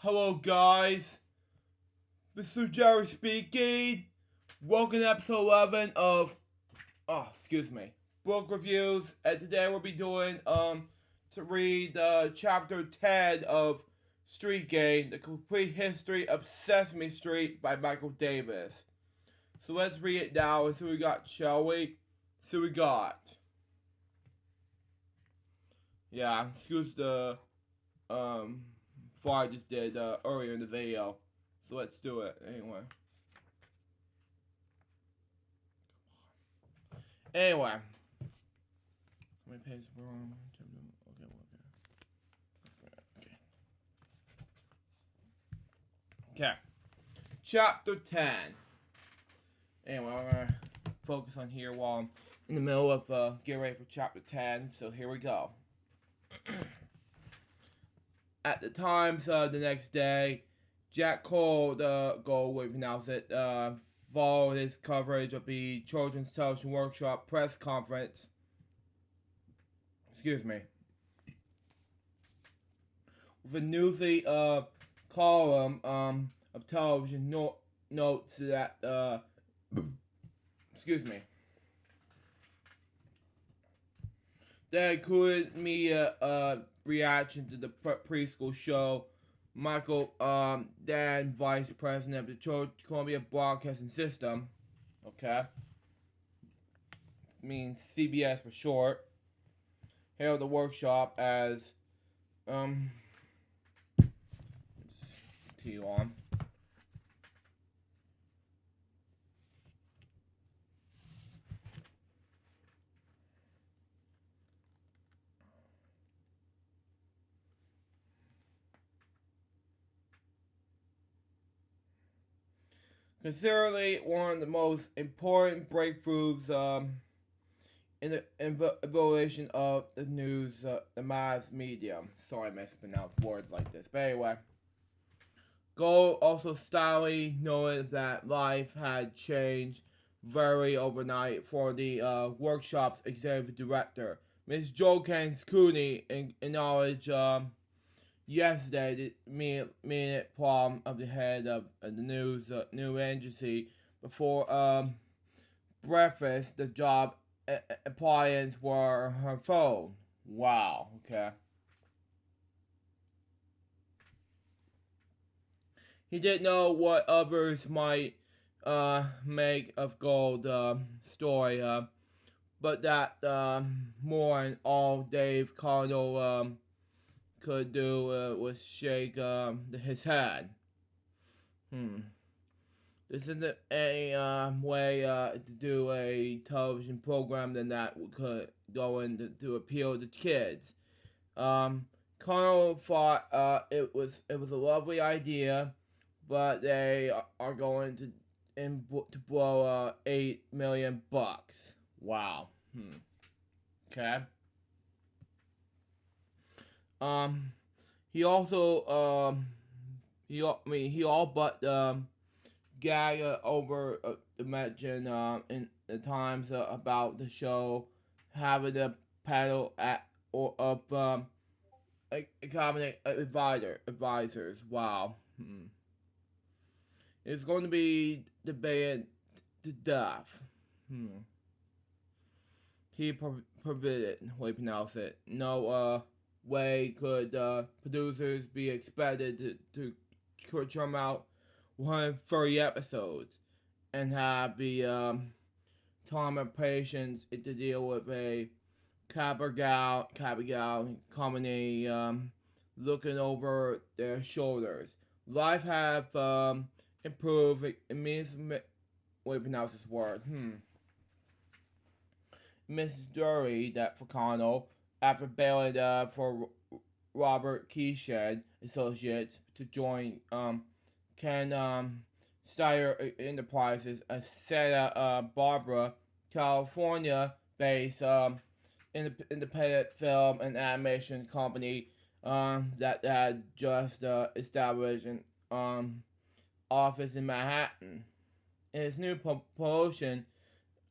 Hello guys, Mr. Jerry speaking. Welcome to episode 11 of, book reviews. And today we'll be doing, to read chapter 10 of Street Game, The Complete History of Sesame Street by Michael Davis. So let's read it now and see what we got, shall we? See what we got. Yeah, excuse the, I just did earlier in the video. So let's do it anyway. Anyway. How many pages were on? Okay. Chapter 10. Anyway, we're gonna focus on here while I'm in the middle of getting ready for chapter 10. So here we go. At the Times the next day, Jack Cole, we pronounce it, followed his coverage of the Children's Television Workshop press conference. With a newsy column of television notes that that included media reaction to the preschool show. Michael Dan, vice president of the Columbia Broadcasting System, okay, means CBS for short, hailed the workshop as considered one of the most important breakthroughs in the evolution of the news, the mass medium. Sorry, I mispronounced words like this. But anyway, Gold also stylishly noted that life had changed very overnight for the workshop's executive director. Ms. Jokens Cooney acknowledged yesterday the minute problem of the head of the new agency before breakfast. The job appliance were her phone. Wow. Okay. He didn't know what others might make of Gold's story, but that more than all Dave Connell could do was shake his head. This isn't any way to do a television program than that could go in to appeal to kids. Connell thought it was a lovely idea, but they are going to blow $8 million. Wow. Okay. He also he all but gag over the mention in the Times about the show having a panel of economic advisors. Wow. It's going to be debated to death. He prohibited, we pronounce it. No way could producers be expected to churn out 130 episodes and have the time and patience to deal with a capital company looking over their shoulders. Life have improved. It means, we pronounce this word. Mrs. Dury, that for Connell, after bailing for Robert Keyshed Associates to join Ken Steyer Enterprises, a Santa Barbara, California-based independent film and animation company that had just established an office in Manhattan. In his new promotion,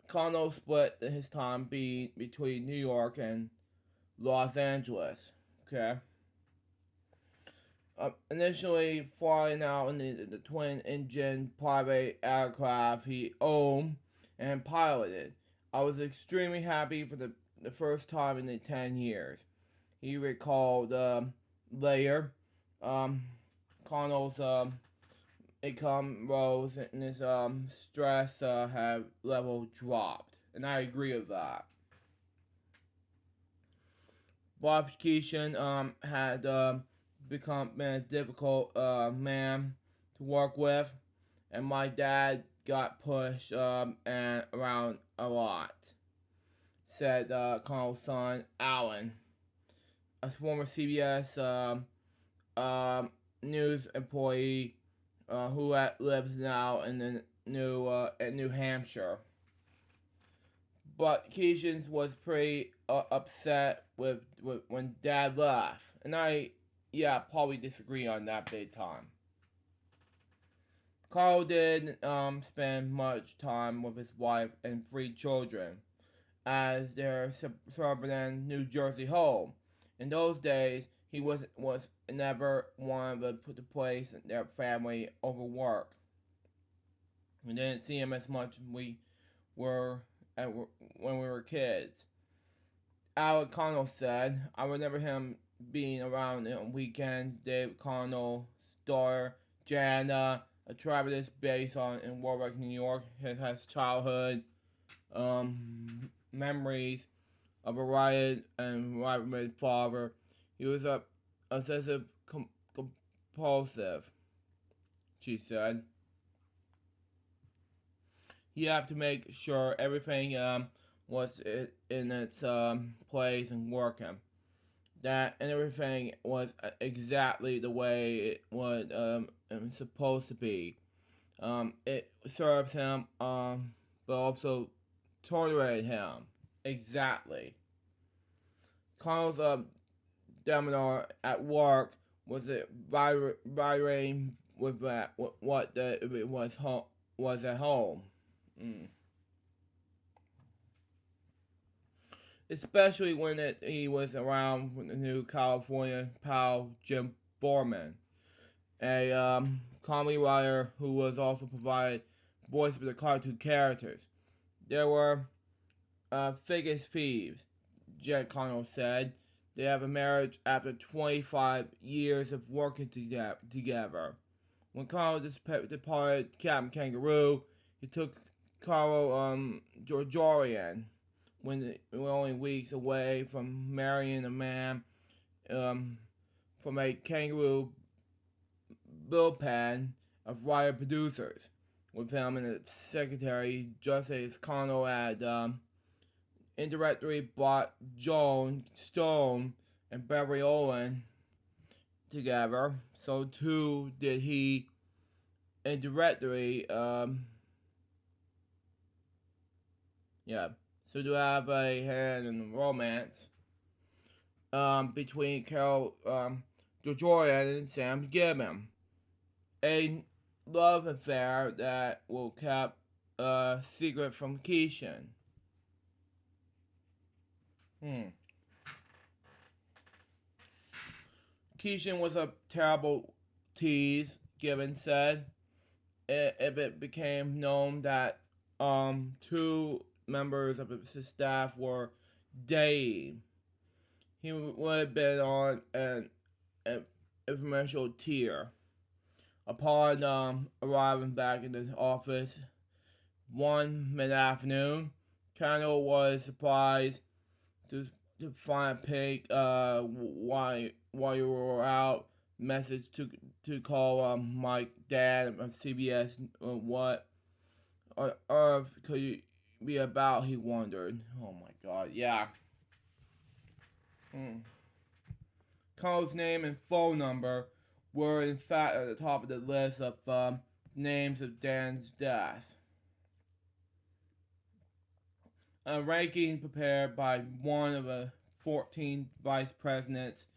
Connell split his time between New York and Los Angeles. Okay. Initially flying out in the twin-engine private aircraft he owned and piloted. I was extremely happy for the first time in the 10 years. He recalled later. Connell's income rose and his stress had level dropped, and I agree with that. Bob Keeshan had been a difficult man to work with, and my dad got pushed and around a lot, said Connell's son, Alan, a former CBS news employee who lives now in the New Hampshire. But Keeshan was pretty upset with when Dad left, and I probably disagree on that big time. Carl did spend much time with his wife and 3 children as their suburban New Jersey home. In those days, he was never one to put the place their family over work. We didn't see him as much as we were when we were kids. Alec Connell said, "I remember him being around on weekends." Dave Connell's daughter, Jana, a Travis based in Warwick, New York, has childhood memories of a riot and rivaled father. He was obsessive compulsive, she said. He had to make sure everything was in its place and working. That and everything was exactly the way it was supposed to be. It serves him, but also tolerated him. Exactly. Connell's seminar at work was vibrating with what it was at home. Especially when he was around the new California pal Jim Borman, a comedy writer who was also provided voice for the cartoon characters. There were thickest thieves, Jen Connell said. They have a marriage after 25 years of working together. When Connell departed Captain Kangaroo, he took Carl Georgian when we were only weeks away from marrying a man from a Kangaroo bullpen of writer producers. With him and its secretary, just as Connell had indirectly brought Joan Stone and Beverly Owen together, so too did he indirectly so to have a hand in romance between Carol Georgian and Sam Gibbon. A love affair that will kept secret from Keeshan. Keeshan was a terrible tease, Gibbon said. If it became known that 2 members of his staff were dating, he would have been on an informational tier. Upon arriving back in the office one mid-afternoon, Connell was surprised to find a pig while you were out. Message to call Mike Dad of CBS. What on earth could you be about? He wondered. Oh my God, yeah. Connell's name and phone number were in fact at the top of the list of names of Dan's death. A ranking prepared by one of the 14 vice presidents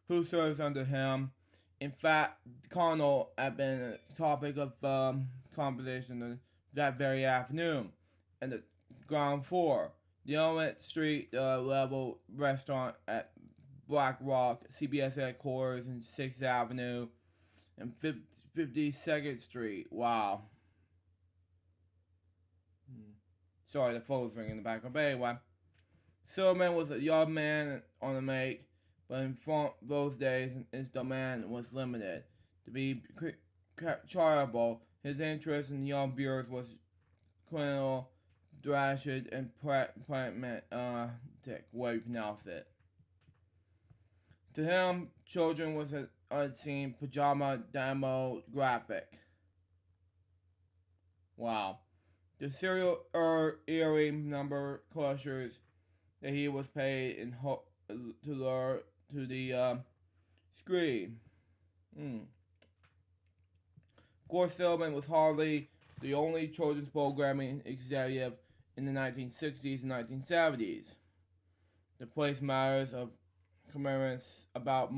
who serves under him. In fact, Connell had been a topic of conversation that very afternoon at the ground floor, the Elmet Street level restaurant at Black Rock, CBS headquarters, and 6th Avenue and 52nd Street. Wow. Sorry, the phone's ringing in the background. But anyway, Silverman was a young man on the make, but in those days, his demand was limited. To be charitable, his interest in young viewers was criminal, drastic, and pragmatic, way you pronounce it. To him, children was an unseen pajama demographic. Wow. The serial eerie number crushers that he was paid in to lure to the screen. Of course, Silverman was hardly the only children's programming executive in the 1960s and 1970s. The place matters of commitments about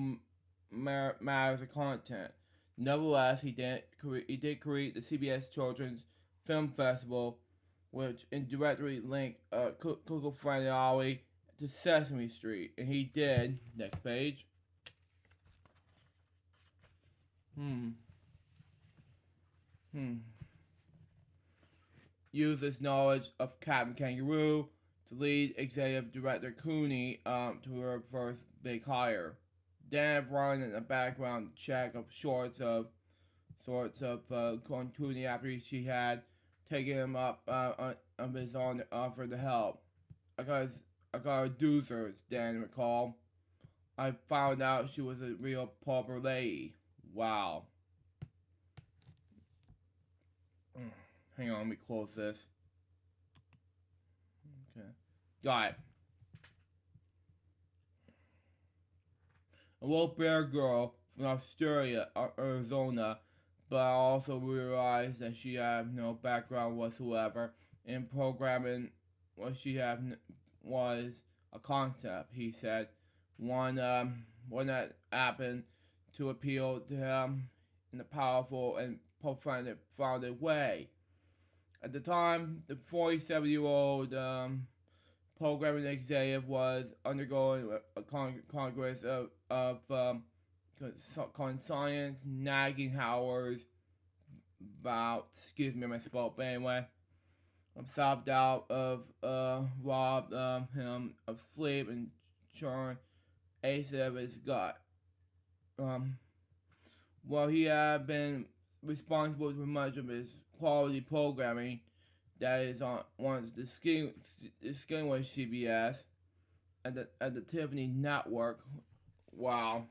matters of content. Nevertheless, he did create the CBS Children's Film Festival, which indirectly linked Cuckoo Friday Ollie to Sesame Street. And he did, next page, use his knowledge of Captain Kangaroo to lead executive director Cooney to her first big hire. Dan run a background check of sorts of Cooney after she had taken him up on his own offer to help. I got a doozer, Dan recalled. I found out she was a real pauper lady. Wow. Hang on, let me close this. Okay. Got it. A little bear girl from Australia, Arizona, but I also realized that she had no background whatsoever in programming. What she had was a concept, he said. One that happened to appeal to him in a powerful and profound way. At the time, the 47-year-old programming executive was undergoing a congress of science, nagging hours about, excuse me, I misspelled, but anyway, self-doubt robbed him of sleep and churned acid of his gut. While he had been responsible for much of his quality programming that is on once distinguished CBS at the Tiffany Network. Wow.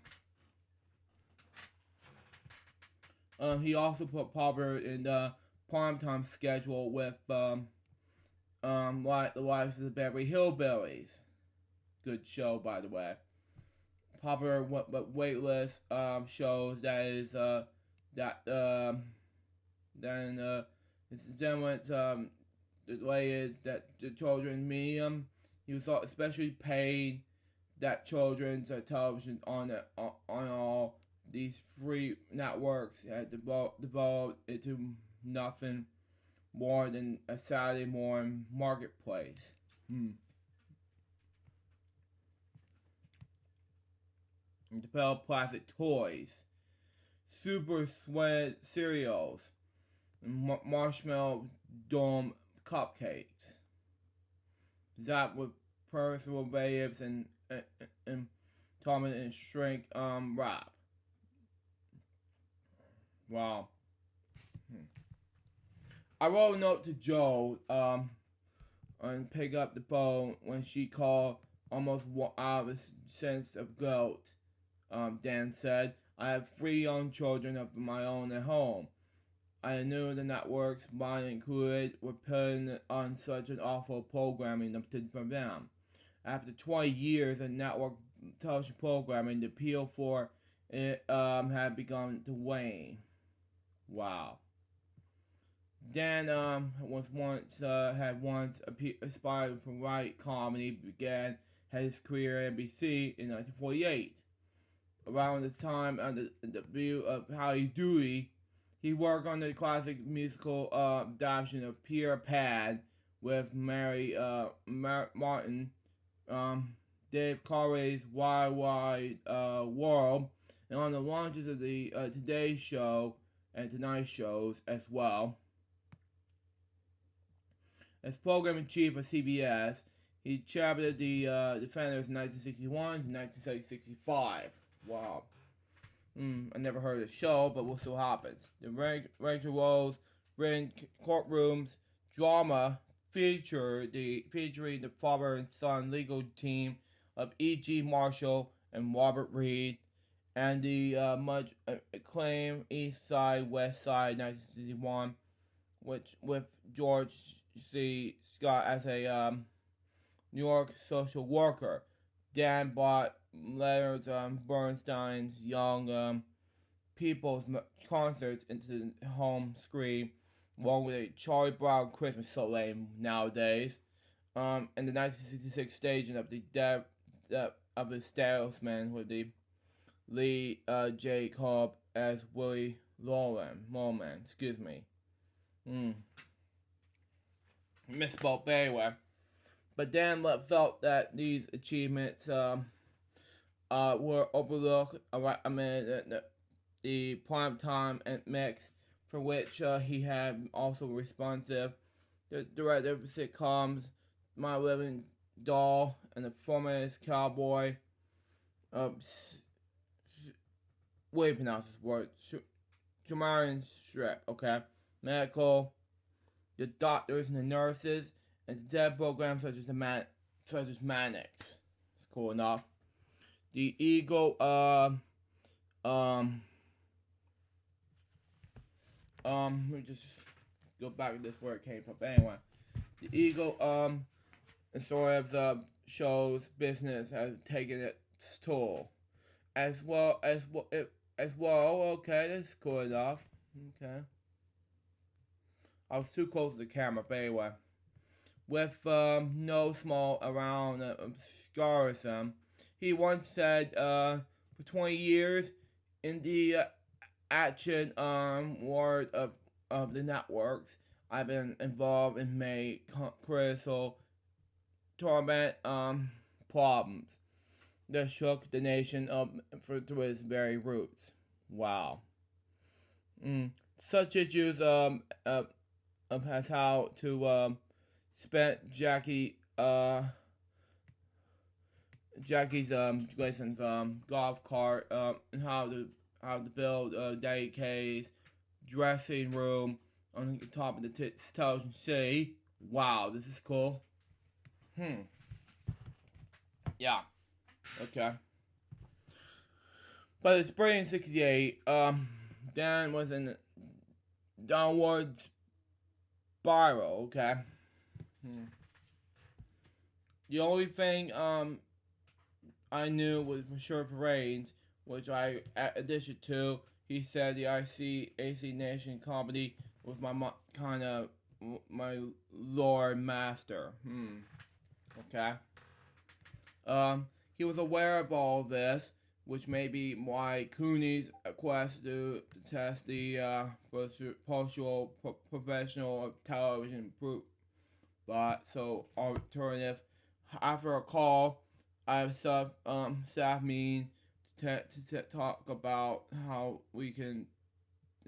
He also put popular in the primetime schedule with like the Lives of the Beverly Hillbillies. Good show, by the way. Popular but waitlist shows that is related that the children's medium. He was especially paid that children's television on all these free networks had developed into nothing more than a Saturday morning marketplace. And developed plastic toys, super sweated cereals, and marshmallow dome cupcakes, zapped with preservatives and Thomas and shrink wrap. Wow. I wrote a note to Joe and pick up the phone when she called, almost out of a sense of guilt. Dan said, I have 3 young children of my own at home. I knew the networks, mine included, were putting on such an awful programming for them. After 20 years of network television programming, the appeal for it had begun to wane. Wow. Dan had once aspired for write comedy, began his career at NBC in 1948. Around the time of the debut of Howdy Doody, he worked on the classic musical adaptation of Peter Pan with Mary Martin, Dave Carey's Wild Wild World, and on the launches of the Today Show and Tonight shows as well. As program-in-chief of CBS, he championed the Defenders in 1961 to 1965. Wow. I never heard of the show, but we'll see what happens. The Rachel Rose written courtrooms drama featuring the father and son legal team of E.G. Marshall and Robert Reed, and the much acclaimed East Side, West Side 1961, which with George C. Scott as a New York social worker. Dan brought Leonard Bernstein's Young People's concerts into the home screen, along with a Charlie Brown Christmas so lame nowadays. And the 1966 staging of the death of the salesman with the Lee Jacob as Willie Lowman, excuse me. Misspoke anyway. But Dan felt that these achievements were overlooked. The primetime mix, for which he had also responsive. The director of sitcoms My Living Doll and The Former Cowboy. Way to pronounce this word. Jamarian Strip, okay? Medical, the doctors and the nurses, and the dead programs such as Mannix. It's cool enough. The Eagle, let me just go back to this where it came from. But anyway, the Eagle, sort of shows business has taken its toll, as well. Okay, that's cool enough. Okay, I was too close to the camera, but anyway, with no small around scarism, he once said, for 20 years in the action world of the networks, I've been involved in many critical torment problems that shook the nation to its very roots. Wow. Such issues as how to spend Jackie Grayson's golf cart, and how to build Daddy K's dressing room on the top of the television city. Wow, this is cool. Yeah. Okay. By the spring '68, Dan was in a downward spiral. Okay. The only thing I knew was for sure parades, which I addition to. He said the AC Nation comedy was my Lord Master. Okay. He was aware of all this, which may be why Cooney's quest to test the postal professional television group. But so alternative. After a call, I have staff meeting to talk about how we can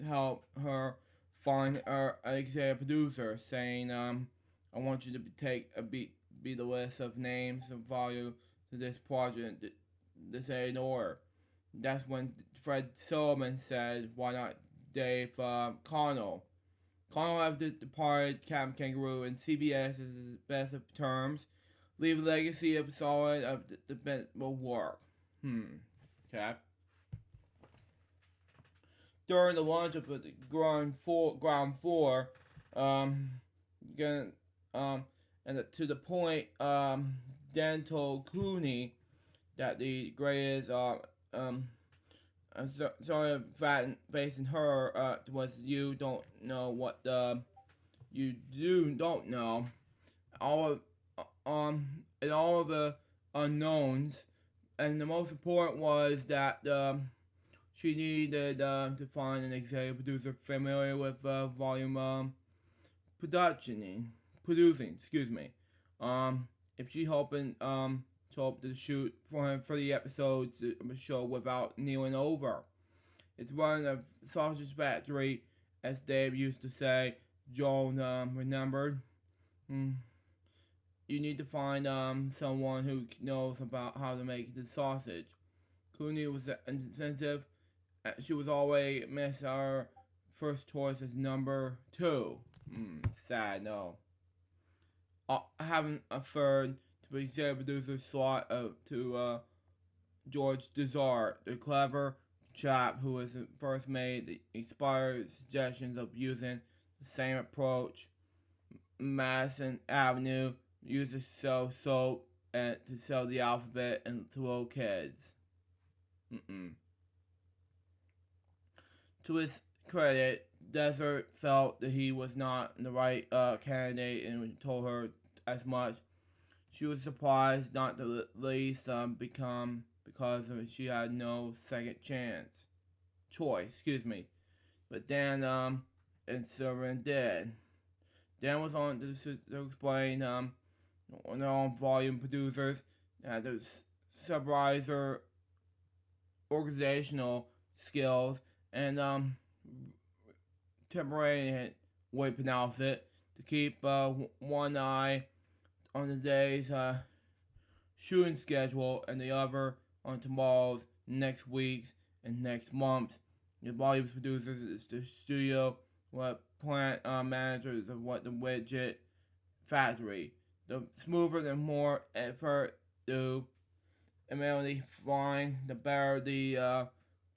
help her find an executive producer, saying I want you to be the list of names of value to this project. This ain't in order. That's when Fred Sullivan said, "Why not Dave Connell?" Connell have departed Captain Kangaroo, and CBS is the best of terms. Leave a legacy of solid of the best will work. Okay. During the launch of the ground floor, and to the point, Dan told Cooney that the greatest sorry facing her was you don't know what you don't know and all of the unknowns, and the most important was that she needed to find an executive producer familiar with volume producing, excuse me. If she hoping told to shoot for him 30 episodes of a show without kneeling over. It's run a sausage factory, as Dave used to say. Joan remembered. You need to find someone who knows about how to make the sausage. Cooney was insensitive. She was always miss our first choice as number 2. Sad, no. Having a third to be executive producer slot to George Desart, the clever chap who was first made the inspired suggestions of using the same approach. Madison Avenue used to sell soap and to sell the alphabet and to little kids. To his credit, Desert felt that he was not the right candidate and told her as much. She was surprised, not the least, because she had no second choice. But Dan and Sylvan did. Dan was on to explain on their own volume producers had the supervisor organizational skills and temporary way to pronounce it, to keep one eye on the day's shooting schedule and the other on tomorrow's, next week's, and next month's. The volume producers is the studio, what plant managers of what the widget factory. The smoother and more effort do, immediately flying, the better the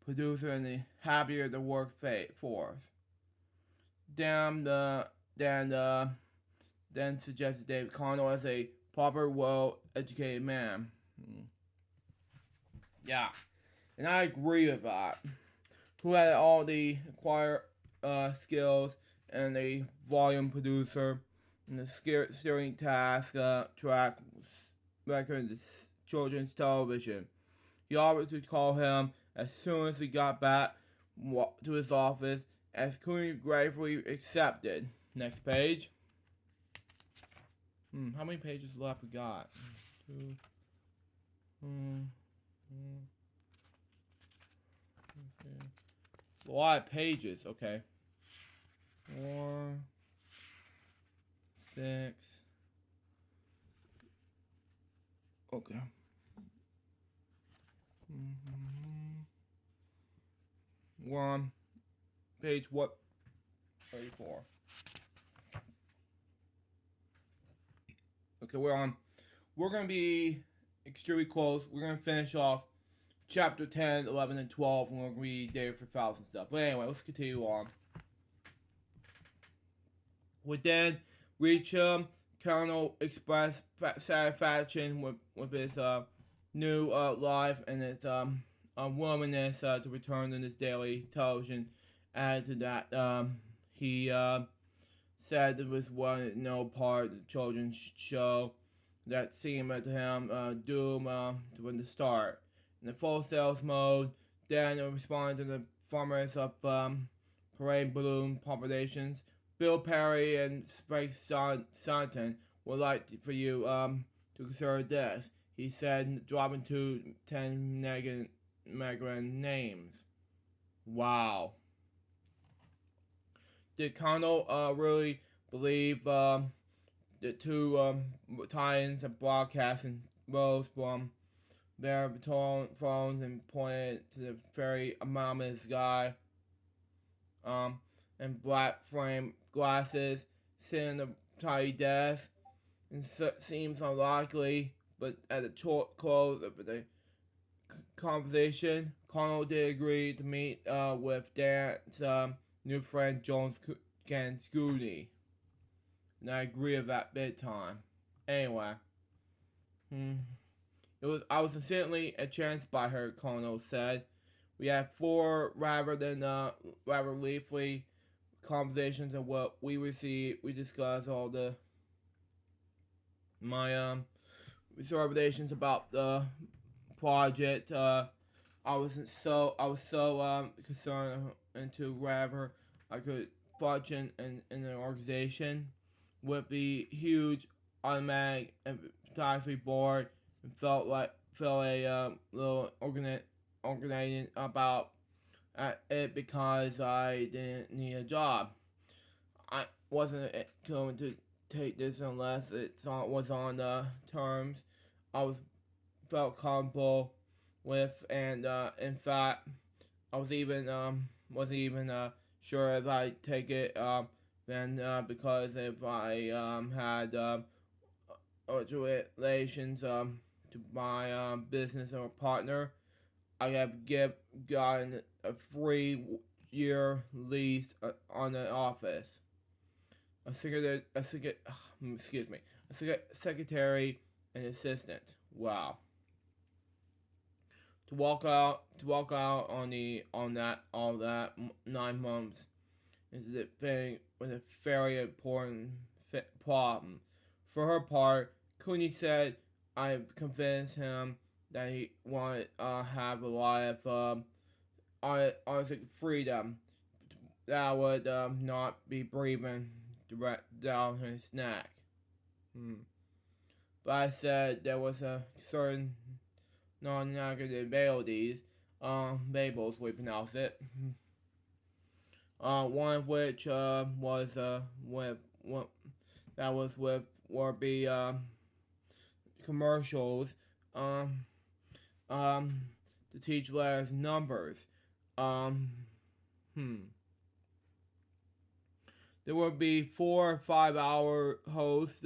producer and the happier the work force. Then suggested David Connell as a proper, well-educated man. Yeah, and I agree with that. Who had all the acquired skills and a volume producer and the steering task track record of children's television. He offered to call him as soon as he got back to his office, as Cooney gratefully accepted. Next page. How many pages left we got? 2. Okay. A lot of pages. Okay. 4, 6. Okay. We're on page what? 34. Okay, we're going to be extremely close. We're going to finish off chapter 10, 11, and 12, and we're going to read David for Fouls and stuff. But anyway, let's continue on. Within reach Colonel expressed satisfaction with his new life and his willingness to return to his daily television. Added to that, he said it was no part of the children's show that seemed to him doomed to the start. In the full sales mode, Dan responded to the farmers of parade balloon populations. Bill Perry and Spike Staunton would like for you to consider this, he said, dropping 10 negative names. Wow. Did Connell really believe the two tie-ins of broadcasting rose from their phones and pointed to the very anonymous guy and black frame glasses sitting on a tiny desk? And seems unlikely, but at the close of the conversation, Connell did agree to meet with Dan's new friend Jones Ganscooney. And I agree with that big time. Anyway, I was sincerely entranced by her, Connell said. We had 4 rather leafy conversations, and what we received, we discussed all my reservations about the project. I was so concerned into whether I could function in an organization with the huge automatic advisory board and felt a little organizing about it because I didn't need a job. I wasn't going to take this unless was on the terms I felt comfortable with, and in fact, I wasn't even sure if I'd take it then because if I had relations to my business or partner, I have gotten a 3-year lease on the office. A secretary and assistant. Wow. To walk out on that all that 9 months is a thing with a very important problem. For her part, Cooney said I convinced him that he wanted to have a life artistic freedom that would not be breathing direct down his neck. But I said there was a certain non-negative abilities, labels we pronounce it. One of which was would be commercials to teach letters numbers. There would be 4 or 5 hour hosts,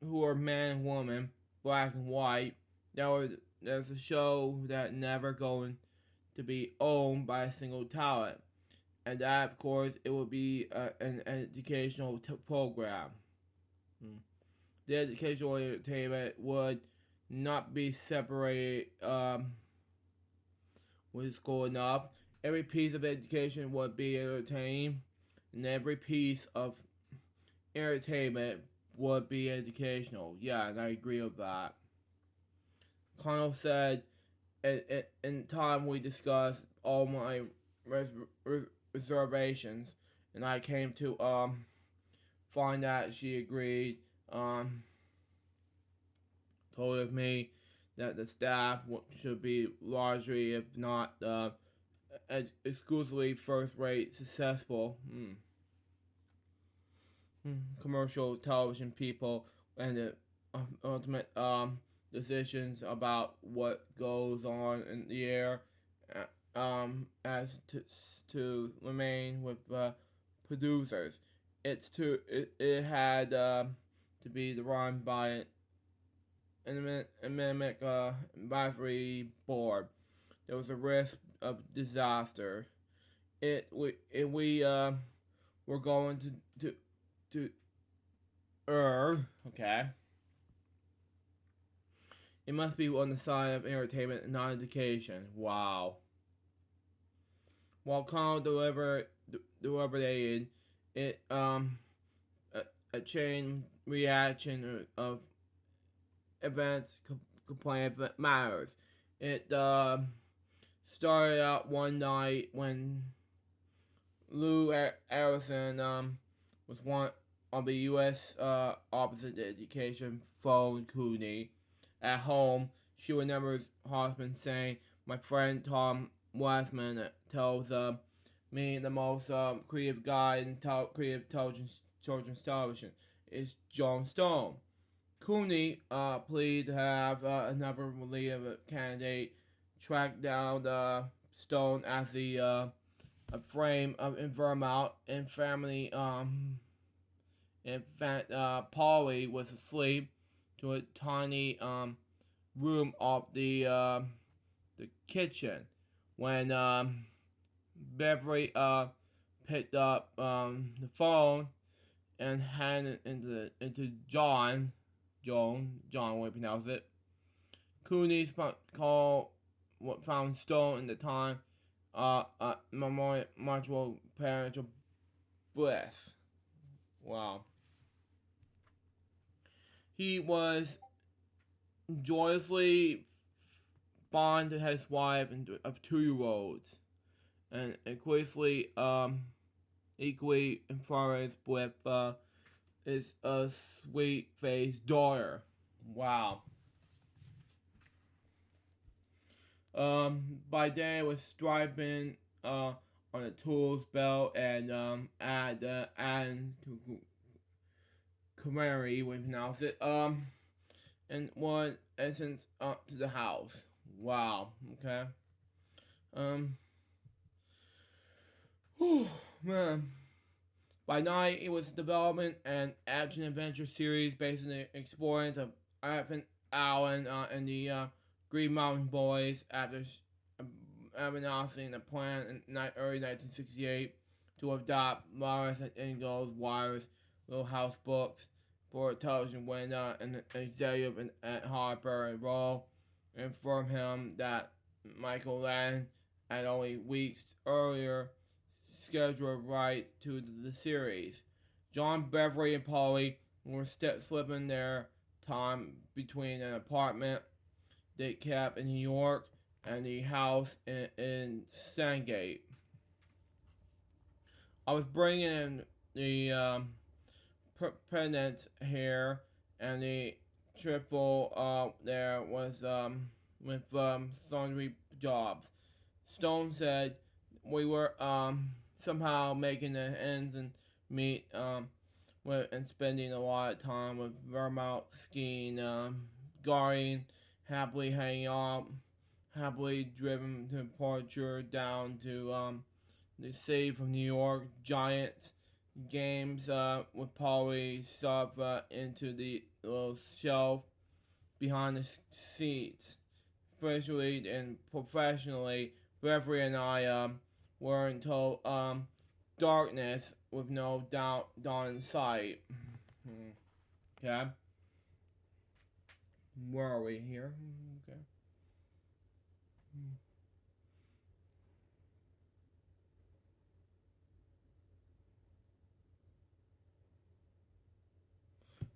who are man and woman, black and white. There's a show that never going to be owned by a single talent, and that, of course, it would be an educational program. The educational entertainment would not be separated with school enough. Every piece of education would be entertaining, and every piece of entertainment would be educational. Yeah, and I agree with that. Connell said, in time we discussed all my reservations, and I came to find that she agreed. Told me that the staff should be largely, if not exclusively, first-rate, successful commercial television people, and the ultimate decisions about what goes on in the air as to remain with producers. It had to be run by an amendment advisory board. There was a risk of disaster. We were going to okay. It must be on the side of entertainment and not education. Wow. While Connell deliberated, it a chain reaction of events complaint matters. It started out one night when Lou Harrison was one of the U.S. Office of Education phoned Cooney. At home, she remembers Hoffman saying, "My friend Tom Westman tells me the most creative guy in creative children's television is John Stone." Cooney pleaded to have another lead candidate track down Stone as the frame of Vermont and family. In fact, Polly was asleep to a tiny room off the kitchen when Beverly picked up the phone and handed it into John, we pronounce it. Cooney's call found Stone in the time mutual parental bliss. Wow. He was joyously fond of his wife and of 2-year-olds, and equally embarrassed with his sweet-faced daughter. Wow. By then it was striping on the tools belt and at the and Camari, we pronounce it. And one essence up to the house. Wow. Okay. Um. Whew, man. By night, it was development and action adventure series based on the experience of Arthur Allen and the Green Mountain Boys after announcing a plan in early 1968 to adopt Morris and Ingalls Wilder's Little House books for a television window, and an executive at Harper and Row informed him that Michael Land had only weeks earlier scheduled rights to the series. John, Beverly, and Polly were splitting their time between an apartment they kept in New York and the house in Sandgate. I was bringing in the pendant here, and the triple there was with sundry jobs. Stone said we were somehow making the ends and meet and spending a lot of time with Vermont skiing, gardening, happily hanging out, happily driven to departure down to the city from New York, Giants games with Polly stuff into the little shelf behind the seats. Especially and professionally, Beverly and I were until darkness with no dawn in sight. Okay. Where are we here? Okay.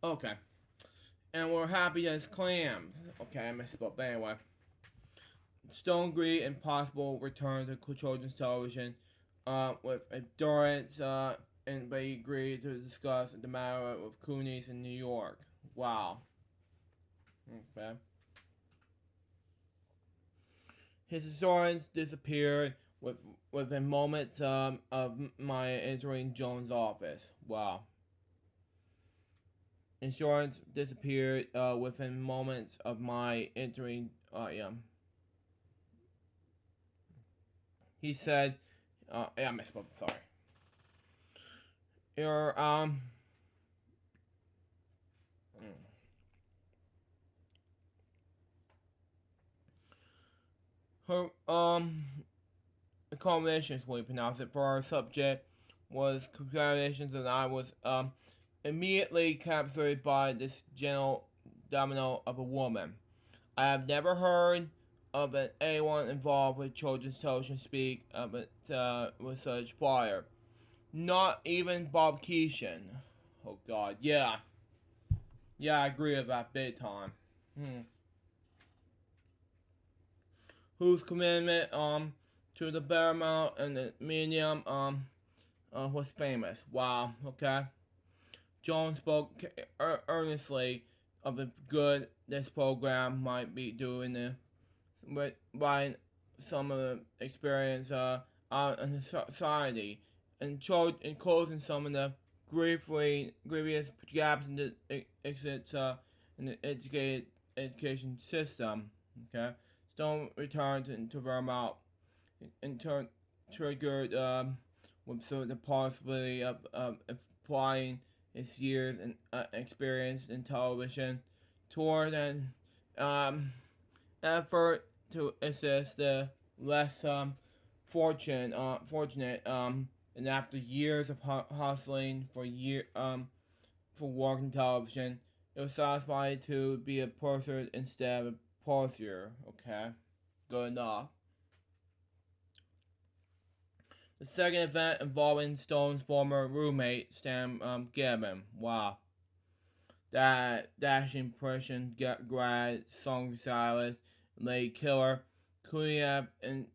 Okay. And we're happy as clams. Okay, I misspoke. But anyway. Stone agreed and possible return to children's television with endurance, and they agreed to discuss the matter with Cooney's in New York. Wow. Okay. His assurance disappeared within moments of my entering Jones' office. Wow. Insurance disappeared within moments of my entering. Yeah. He said, yeah, I misspoke. Sorry. Your her accommodations, we pronounce it, for our subject was congratulations, and I was immediately captured by this gentle domino of a woman. I have never heard of anyone involved with children's television speak of it with such fire. Not even Bob Keeshan. Oh God, yeah. Yeah, I agree with that big time. Whose commitment to the Paramount and the medium was famous. Wow, okay. Jones spoke earnestly of the good this program might be doing by some of the experience out in the society, and closing some of the grievous gaps in the exits in the education system. Okay, Stone returned to Vermont and triggered with some of the possibility of applying his years and experience in television toward an effort to assist the less fortunate and after years of hustling for working television, it was satisfied to be a purser instead of a purser. Okay, good enough. The second event involving Stone's former roommate, Stan Gibbon. Wow. That dashing Prussian grad, song stylist, lady killer, Kuniev and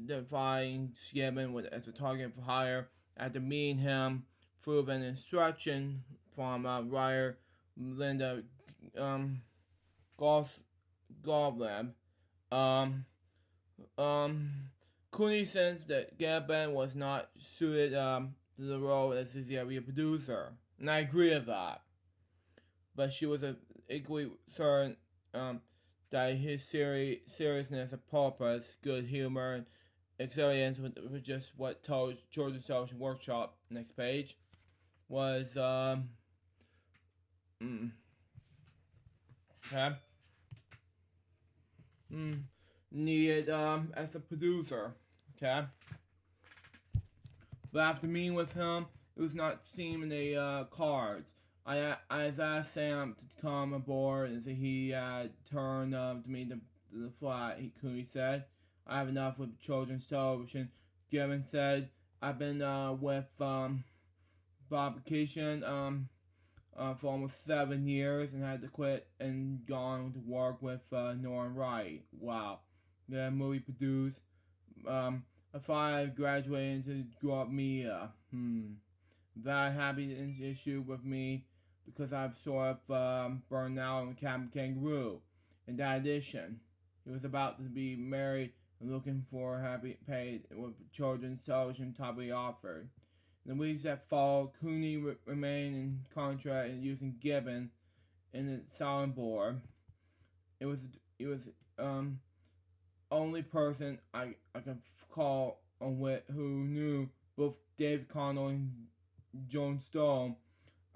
defying Gibbon as a target for hire after meeting him through an instruction from writer Linda Gos Goblin. Um, Cooney sensed that Gibbon was not suited to the role as his area producer, and I agree with that. But she was equally certain that his seriousness of purpose, good humor, and experience with just what Children's Television Workshop, next page, was okay, needed as a producer. Okay, but after meeting with him, it was not seeming the cards. I asked Sam to come aboard, and so he turned to me the flat. He said, "I have enough with children's television." Gibbon said, "I've been with publication for almost 7 years and had to quit and gone to work with Norman Wright." Wow. The movie produced. I thought I graduated into grow up media. Very happy in the issue with me because I've sort of burned out on Captain Kangaroo. In that edition, he was about to be married and looking for happy paid with children's television top offered. In the weeks that followed, Cooney remained in contract and using Gibbon in the soundboard. It was only person I could call on who knew both Dave Connell and Joan Stone.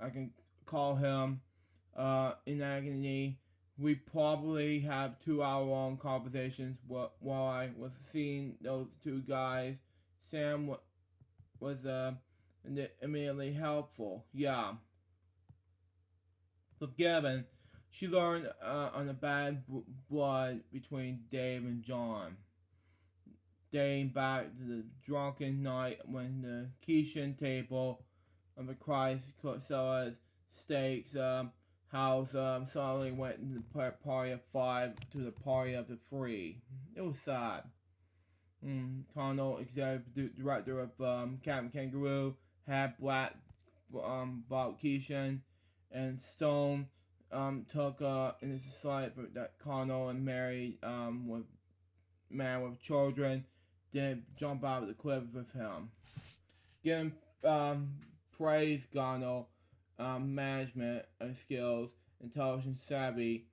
I can call him in agony. We probably have 2-hour-long conversations while I was seeing those two guys. Sam was immediately helpful. Yeah. With Gavin, she learned on the bad blood between Dave and John. Dating back to the drunken night when the kitchen table of the Christ Costello's Steaks house suddenly went into the party of 5 to the party of the 3. It was sad. Connell, executive director of Captain Kangaroo, had Black Bob Keishan, and Stone took in his slight that Connell and married with man with children didn't jump out of the cliff with him. Given praise Connell management skills, intelligence savvy,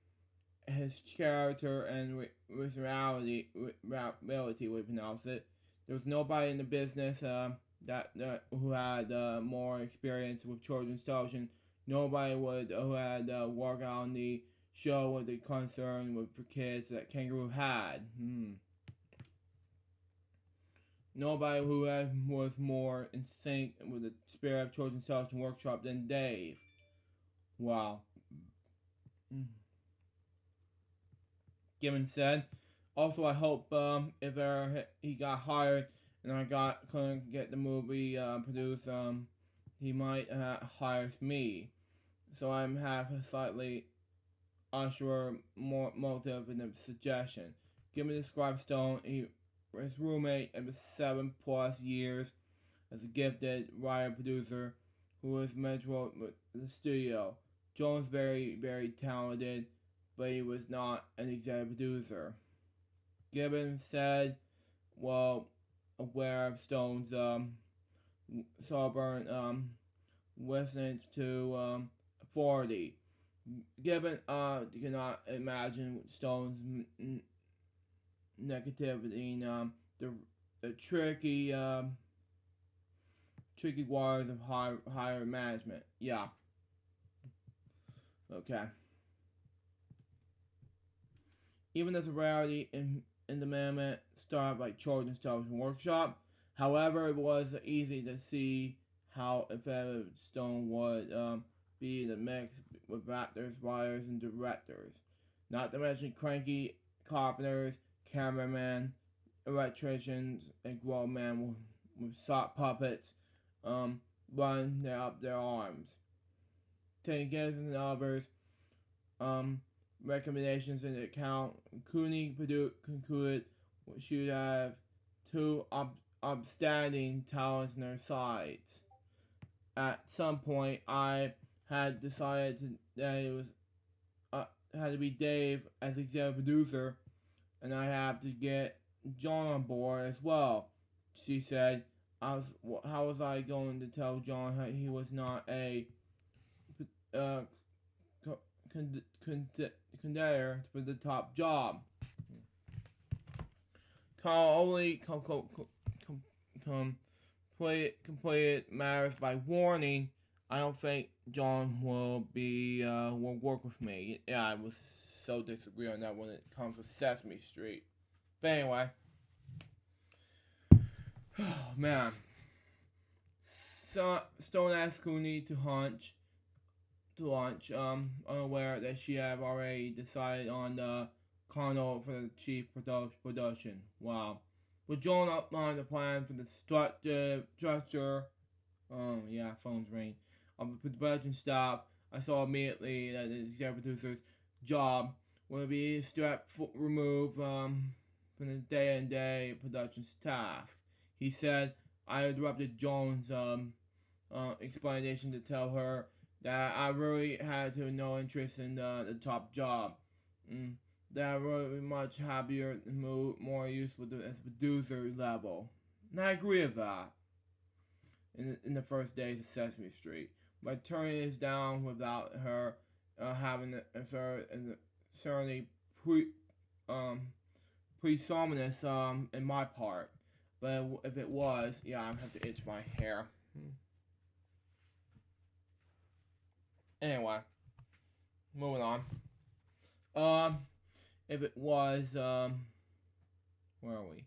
his character and reality, we pronounce it. There was nobody in the business that who had more experience with children's television. Nobody who had worked on the show with the concern for kids that Kangaroo had. Nobody who was more in sync with the spirit of Children's Television Workshop than Dave. Wow. Gibbon said, "Also, I hope if ever he got hired and couldn't get the movie produced, he might hire me. So I'm half slightly unsure more motive in the suggestion." Gibbon described Stone, his roommate of 7+ years, as a gifted writer-producer who was mentored with the studio. Jones very, very talented, but he was not an executive producer. Gibbon said, well, aware of Stone's stubborn resistance to authority. Gibbon cannot imagine Stone's negativity in the tricky wires of higher management. Yeah. Okay. Even as a rarity in the Mammoth started by Children's Television Workshop, however, it was easy to see how effective Stone would be in the mix with actors, writers, and directors. Not to mention cranky carpenters, cameramen, electricians, and grown men with sock puppets running up their arms. Taking and others recommendations into account, Cooney concluded she would have 2 outstanding talents on their sides. At some point, I had decided that it was had to be Dave as executive producer, and I have to get John on board as well. She said, how was I going to tell John he was not a uh, contender for the top job? Carl only completed matters by warning. I don't think John will work with me. Yeah, I was so disagree on that when it comes to Sesame Street. But anyway, oh man, Stone asked Cooney to launch, unaware that she had already decided on the Connell for the chief production. Wow. But John outlined the plan for the structure, yeah, phone's ring, of the production staff. I saw immediately that the executive producer's job would be removed from the day-to-day production task. He said, I interrupted Jones' explanation to tell her that I really had no interest in the top job. That I really much happier to move more useful as producer level. And I agree with that. In the first days of Sesame Street, but turning this down without her having certainly presumptuous in my part. But if it was, yeah, I have to itch my hair. Anyway, moving on. If it was, where are we?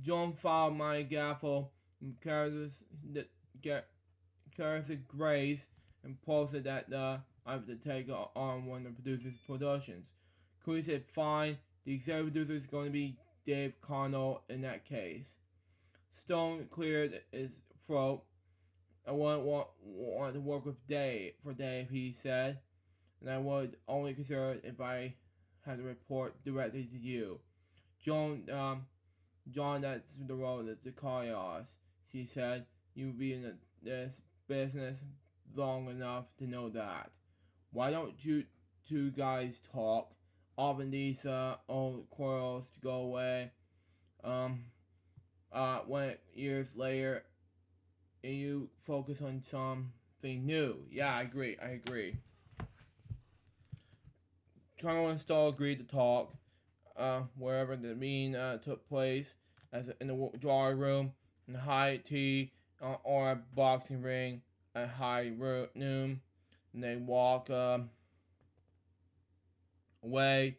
John filed my gavel characteristic grace and posted that I have to take on one of the producer's productions. Cooley said, fine, the executive producer is going to be Dave Connell in that case. Stone cleared his throat. I wouldn't want to work with Dave, he said, and I would only consider it if I had to report directly to you. John, that's the road of the chaos, he said. You've been in this business long enough to know that. Why don't you two guys talk? Often these old quarrels go away. When years later, and you focus on something new. Yeah, I agree. Colonel and Stahl agreed to talk wherever the meeting took place, as in the drawing room, in high tea, or a boxing ring at high noon. And they walk away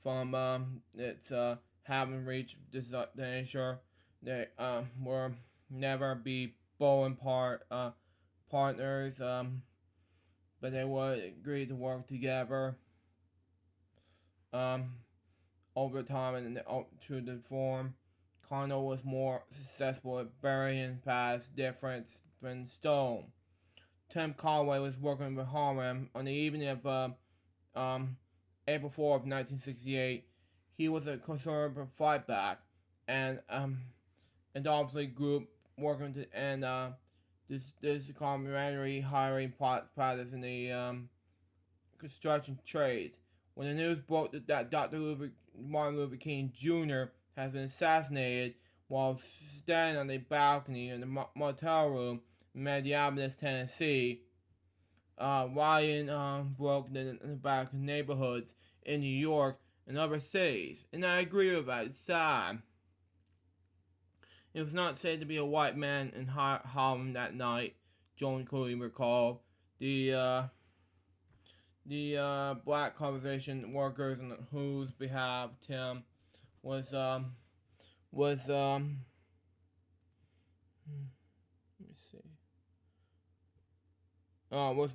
from its having reached destination. They will never be bowling partners, but they would agree to work together over time and to the form. Connell was more successful at burying past difference than Stone. Tim Conway was working with Harlem on the evening of April 4th, 1968. He was a conservative fight back and obviously group working to end this complimentary hiring practice in the construction trades. When the news broke that Martin Luther King Jr. has been assassinated while standing on the balcony in the motel room in Minneapolis, Tennessee, rioting broke in the back neighborhoods in New York and other cities. And I agree with that. It's sad. It was not safe to be a white man in Harlem that night, Joan Cooley recalled. The black conversation workers on whose behalf Tim was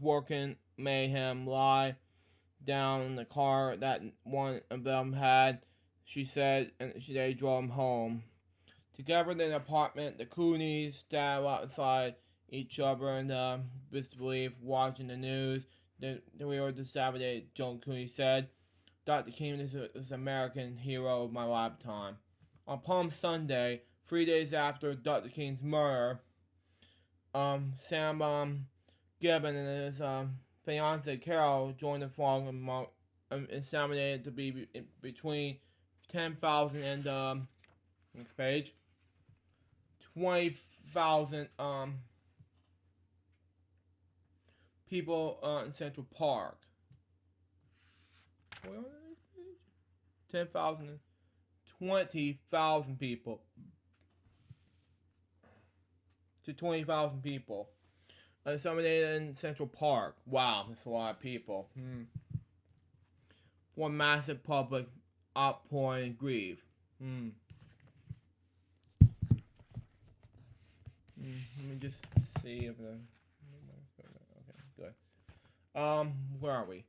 working made him lie down in the car that one of them had, she said, and they drove him home. Together in the apartment, the Cooneys stood outside each other in disbelief, watching the news. We were disappointed, Joan Cooney said. Dr. King is an American hero of my lifetime. On Palm Sunday, 3 days after Dr. King's murder, Sam Gibbon and his fiance Carol joined the throng and estimated to be between 10,000 and next page 20,000 people in Central Park. 10,000, 20,000 people to 20,000 people. Estimated in Central Park. Wow, that's a lot of people. One massive public outpouring and grief. Let me just see if the. Okay, good. Where are we?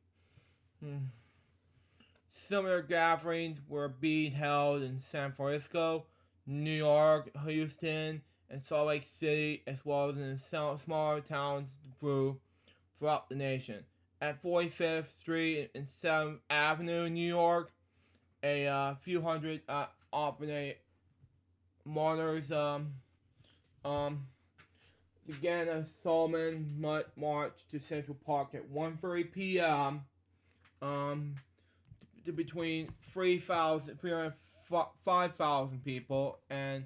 Similar gatherings were being held in San Francisco, New York, Houston, and Salt Lake City, as well as in smaller towns throughout the nation. At 45th Street and 7th Avenue in New York, a few hundred operating mourners began a solemn march to Central Park at 1:30 p.m. To between 5,000 people and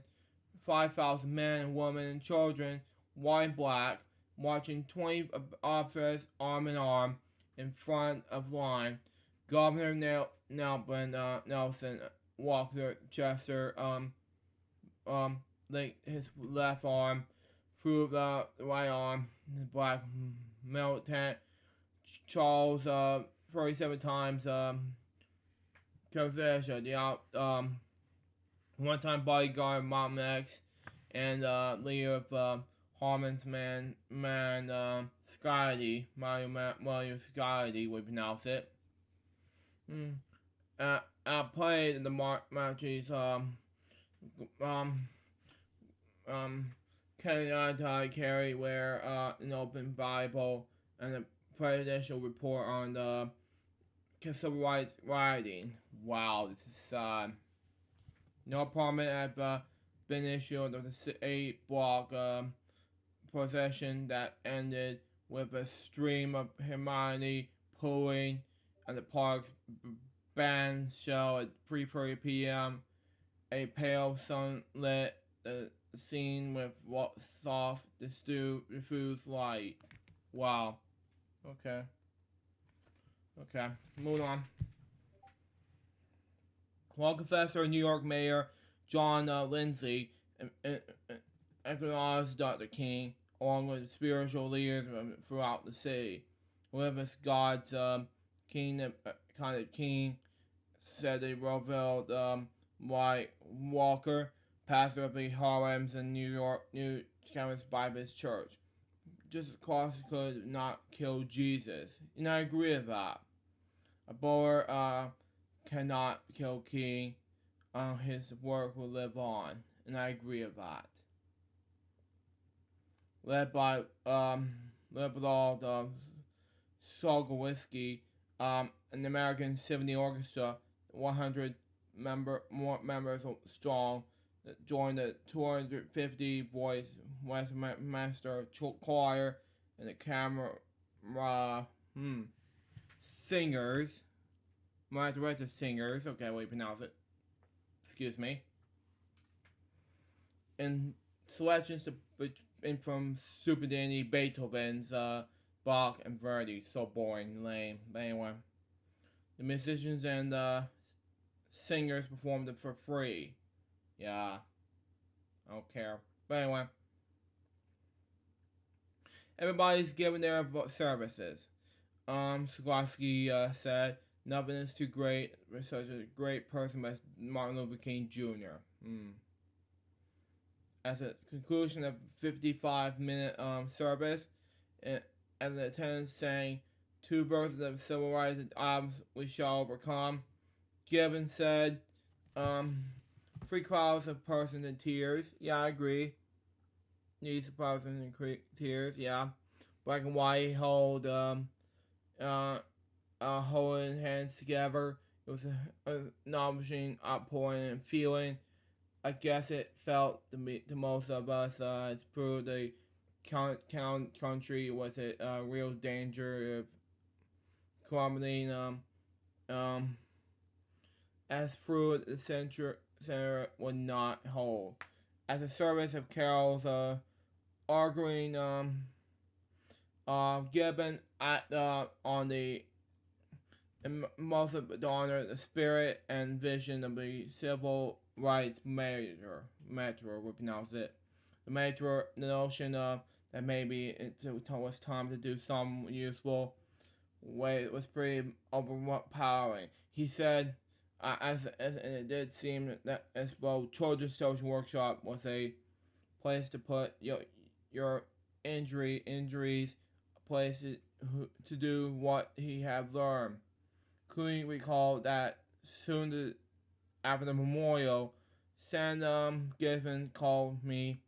5,000 men, women, and children, white and black, marching 20 officers arm in arm in front of line. Governor Nelson Walker Chester linked his left arm through the right arm. The black militant Charles 37 times the one-time bodyguard Mom X and leader of Harmon's man Scotty, Mario Scotty, we pronounce it. Played in the matches Kenny carry where an open Bible and a presidential report on the civil rights rioting. Wow, this is no apartment had been issued of the 8-block procession that ended with a stream of humanity pooling at the park's band show at 3:30 p.m. A pale sunlit scene with soft, diffused light. Wow. Okay, moving on. While Confessor New York Mayor John Lindsay acknowledged Dr. King, along with spiritual leaders throughout the city. Witness God's King, kind of King, said they revealed White Walker, pastor of the Harlem's in New York, New Campus Baptist Church. Just cause could not kill Jesus. And I agree with that. A bullet cannot kill King. His work will live on. And I agree with that. Led by Liberal Solgowski, an American Symphony Orchestra, 100 members strong, joined the 250-voice Westminster Choir and the camera singers. My director singers. Okay, we pronounce it. Excuse me. And selections from Super Danny, Beethoven's, Bach, and Verdi. So boring, lame. But anyway, the musicians and singers performed it for free. Yeah, I don't care. But anyway, everybody's giving their services. Swarovski said, "Nothing is too great for such a great person as Martin Luther King Jr." As a conclusion of 55-minute service, and the attendants sang 2 verses of civil rights albums, "We Shall Overcome." Gibbons said, 3 crowds of persons in tears. Yeah, I agree. Needs a person in tears. Yeah. Black and white holding hands together. It was an astonishing outpouring and feeling. I guess it felt to most of us as proved the country was a real danger of crumbling um, as through the center would not hold. As a service of carols arguing given at on the most of the honor, the spirit and vision of the civil rights matter, we pronounce it. The notion of that maybe it was time to do some useful way. It was pretty overpowering. He said, as it did seem that as well, Children's Social Workshop was a place to put your injuries, a place to do what he had learned. Could recall that soon after the memorial, Sam Gisman called me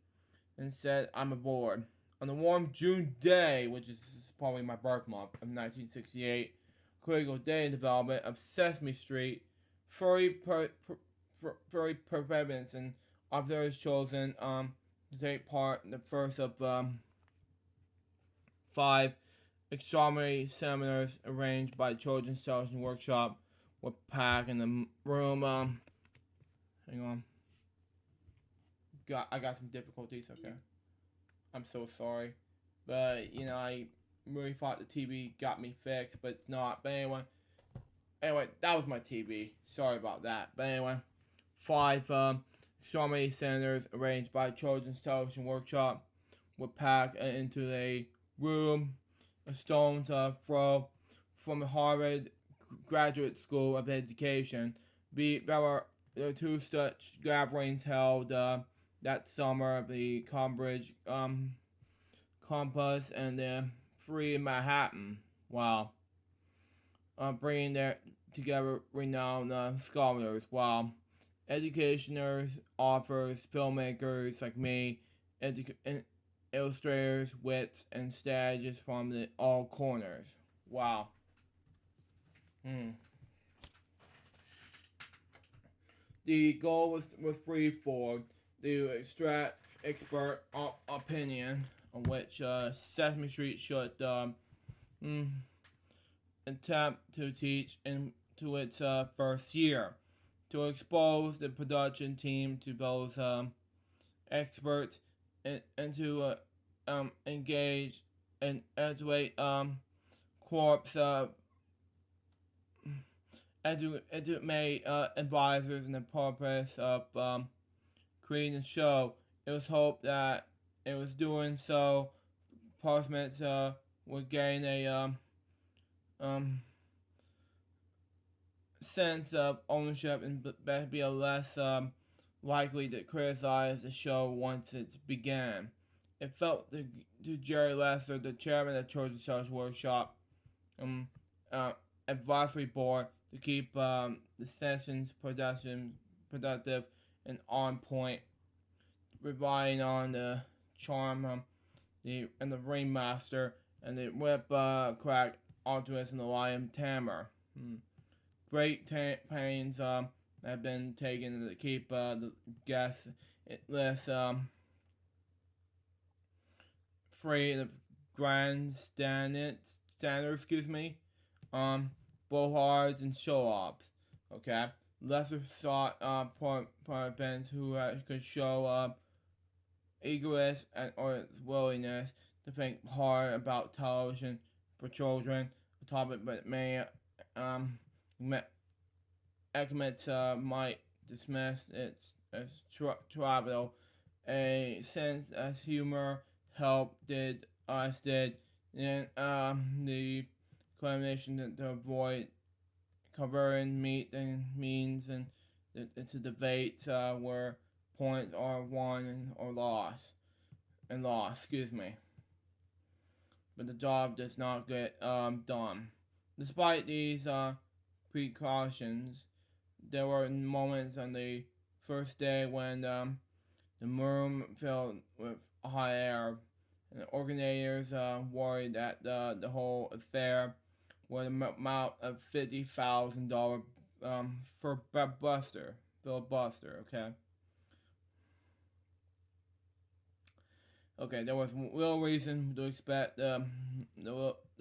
and said I'm aboard. On a warm June day, which is probably my birth month of 1968, critical day in development of Sesame Street, furry participants and observers chosen to take part in the first of 5 extraordinary seminars arranged by Children's Television Workshop were packed in the room. Hang on. I got some difficulties. Okay, I'm so sorry, but I really thought the TV got me fixed, but it's not. But anyway, that was my TV. Sorry about that. But anyway, 5 extraordinary seminars arranged by Children's Television Workshop were packed into a room a stone's throw from the Harvard Graduate School of Education. There were 2 such gatherings held that summer: the Cambridge Campus and the Free Manhattan. Wow. Bringing together renowned scholars. Wow. Educationers, authors, filmmakers like me, illustrators, wits, and strategists from all corners. Wow. The goal was threefold: to extract expert opinion on which Sesame Street should attempt to teach into its first year, to expose the production team to those experts, and to engage and educate corps educate advisors in the purpose of creating a show. It was hoped that it was doing so, participants would gain a sense of ownership and be less likely to criticize the show once it began. It felt to Jerry Lester, the chairman of the Children's Social Workshop advisory board, to keep the sessions productive and on point, relying on the charm and the ringmaster and the whip crack altruist and the lion tamer. Great pains have been taken to keep the guest list free of standards, blowhards and show-offs. Okay, Lester sought participants who could show eagerness or willingness to think hard about television for children, a topic that many estimates might dismiss as trivial. A sense as humor helped us did, and the inclination to avoid covering means and into debates where points are won or lost. But the job does not get done. Despite these precautions, there were moments on the first day when the room filled with hot air, and the organizers worried that the whole affair would amount of $50,000 for filibuster. Okay. Okay, there was real reason to expect the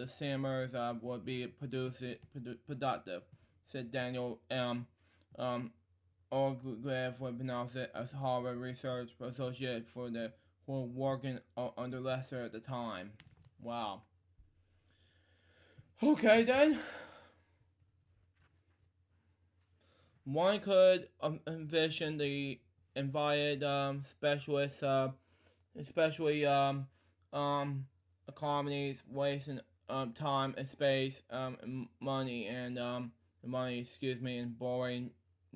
Simmers would be productive, said Daniel Orgreave would pronounce it as Harvard Research Associate for the who were working under Lester at the time. Wow. Okay then. One could envision the invited specialists, especially economies wasting time and space, and money, excuse me, and boring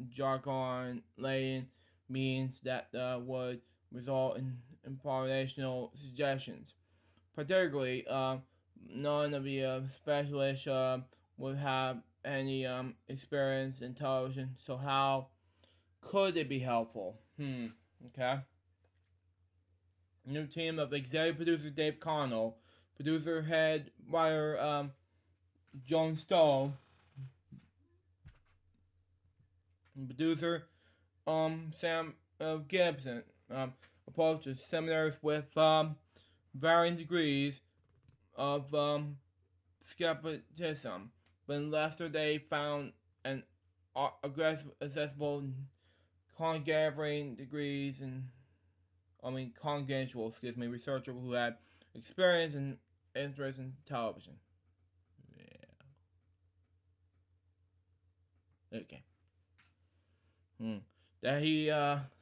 jargon laying means that would result in improvisational suggestions. Particularly, none of the specialists would have any experience in television, so how could it be helpful? Okay. New team of executive producer Dave Connell, producer head writer Joan Stoll, and producer Sam Gibson approached the seminars with varying degrees of skepticism. But in Leicester, they found an aggressive, accessible, con-gathering degrees and congenial, researcher who had experience and interest in television. Yeah. Okay. That he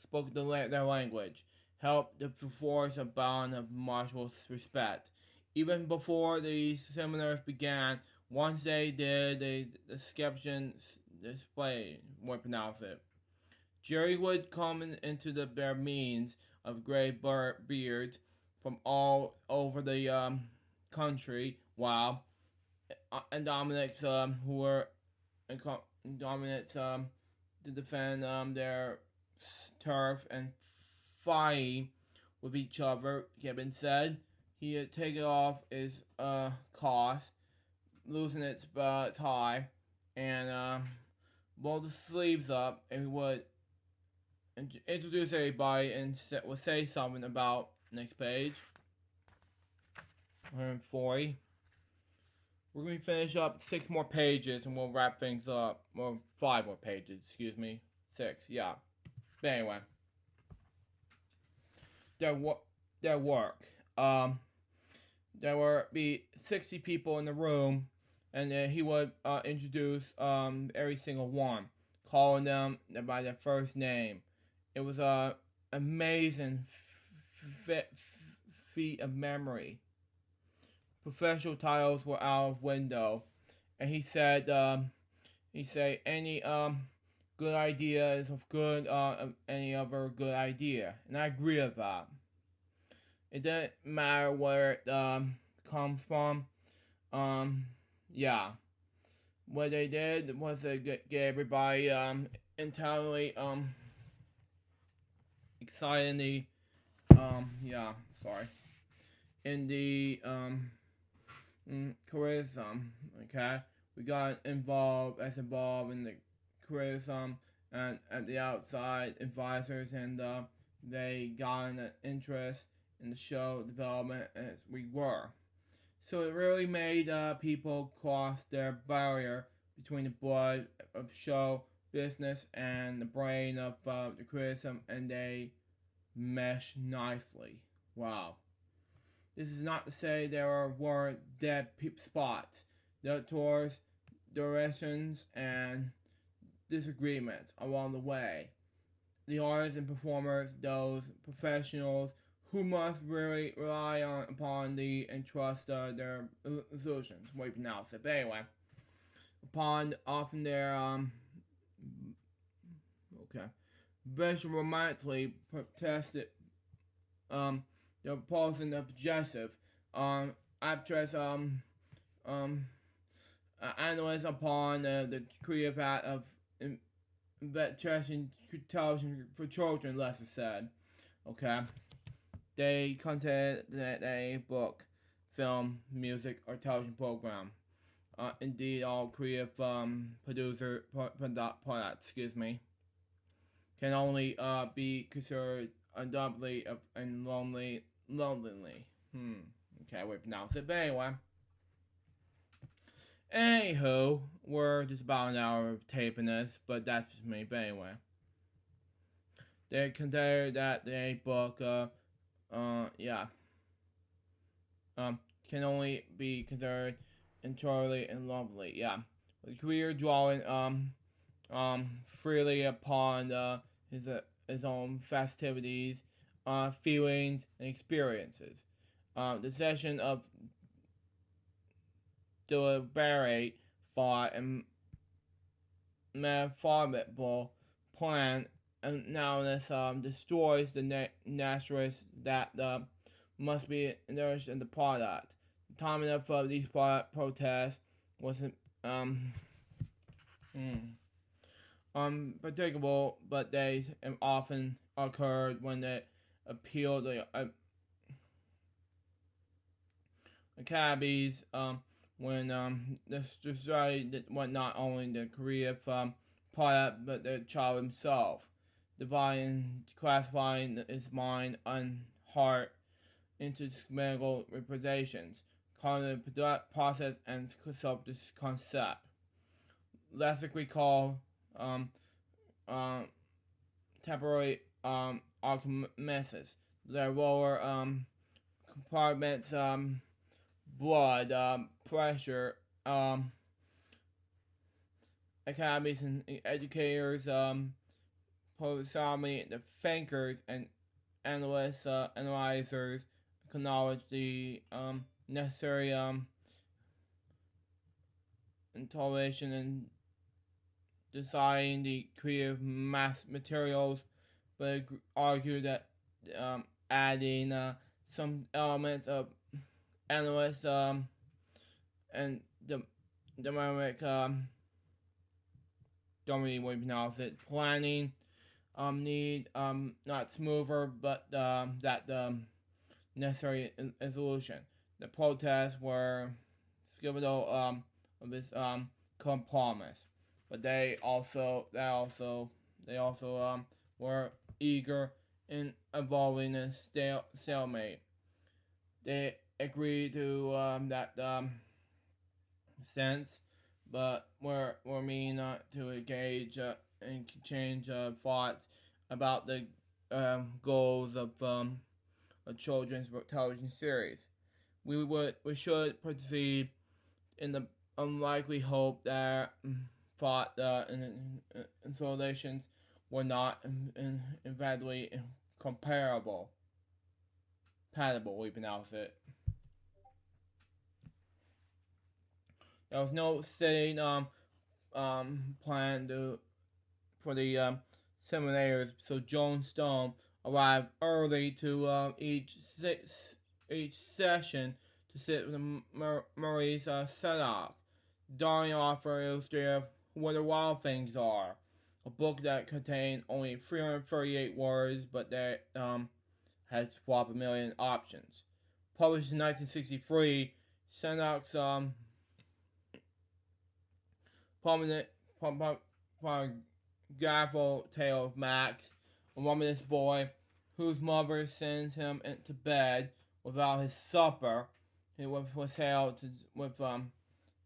spoke their language, helped to force a bond of mutual respect. Even before the seminars began, once they did, the skeptics display, more pronounce it. Jerry would come into their means of gray beards from all over the country, while and Dominic's who were Dominic's to defend their turf and fighting with each other. Gibbons said he had taken off his cost, loosened its tie, and rolled the sleeves up, and he would introduce everybody and would say something about next page 140. We're going to finish up 6 more pages and we'll wrap things up. Well, 5 more pages, excuse me. 6, yeah. But anyway. Their work. There would be 60 people in the room, and he would introduce every single one, calling them by their first name. It was an amazing feat of memory. Professional titles were out of window, and he said any good idea is of good any other good idea, and I agree with that. It doesn't matter where it comes from. Yeah. What they did was to get everybody entirely excitingly in the criticism. Okay, we got involved in the criticism and at the outside advisors, and they got an interest in the show development as we were. So it really made people cross their barrier between the blood of show business and the brain of the criticism, and they mesh nicely. Wow. This is not to say there weren't dead spots. There were directions and disagreements along the way. The artists and performers, those professionals who must really rely upon and trust their illusions. Way pronounce it. But anyway, upon often their visual romantically protested the opposing objective actress analysts upon the creative act of investing television for children, Lester said. Okay. They content a book, film, music, or television program. Indeed, all creative products, can only be considered undoubtedly and lonely. Okay, we pronounce it, but anyway. Anywho, we're just about an hour of taping this, but that's just me, but anyway. They consider that the book, can only be considered entirely and lovely, yeah. With career drawing, freely upon, his own festivities, feelings, and experiences. The session of deliberate thought and methodical plan analysis destroys the naturalness that must be nourished in the product. The timing of these protests was unpredictable, but they often occurred when they appealed to academies, when the society was not only the creative product but the child himself, dividing, classifying his mind and heart into medical representations, cognitive process, and self-concept. Lexically called temporary archimesis. Their lower compartments, blood pressure, academies and educators, probably the thinkers and analysts, analyzers acknowledge the necessary intonation and deciding the creative mass materials, but argue that adding some elements of analysts and the dynamic don't really want to pronounce it, planning need not smoother but that necessary solution. The protests were skeptical of this compromise, but they also were eager in involving a stalemate. They agreed to that sense, but were mean not to engage and change thoughts about the goals of a children's television series. We should proceed in the unlikely hope that thought installations were not invalidly compatible, we pronounce it. There was no setting plan for the simulators, so Joan Stone arrived early to each session to sit with Maurice Sedok. Darling offer illustrative What the Wild Things Are, a book that contained only 338 words, but that has 12 million options. Published in 1963, Sedok's prominent graphical tale of Max, a womanless boy whose mother sends him into bed without his supper. He was held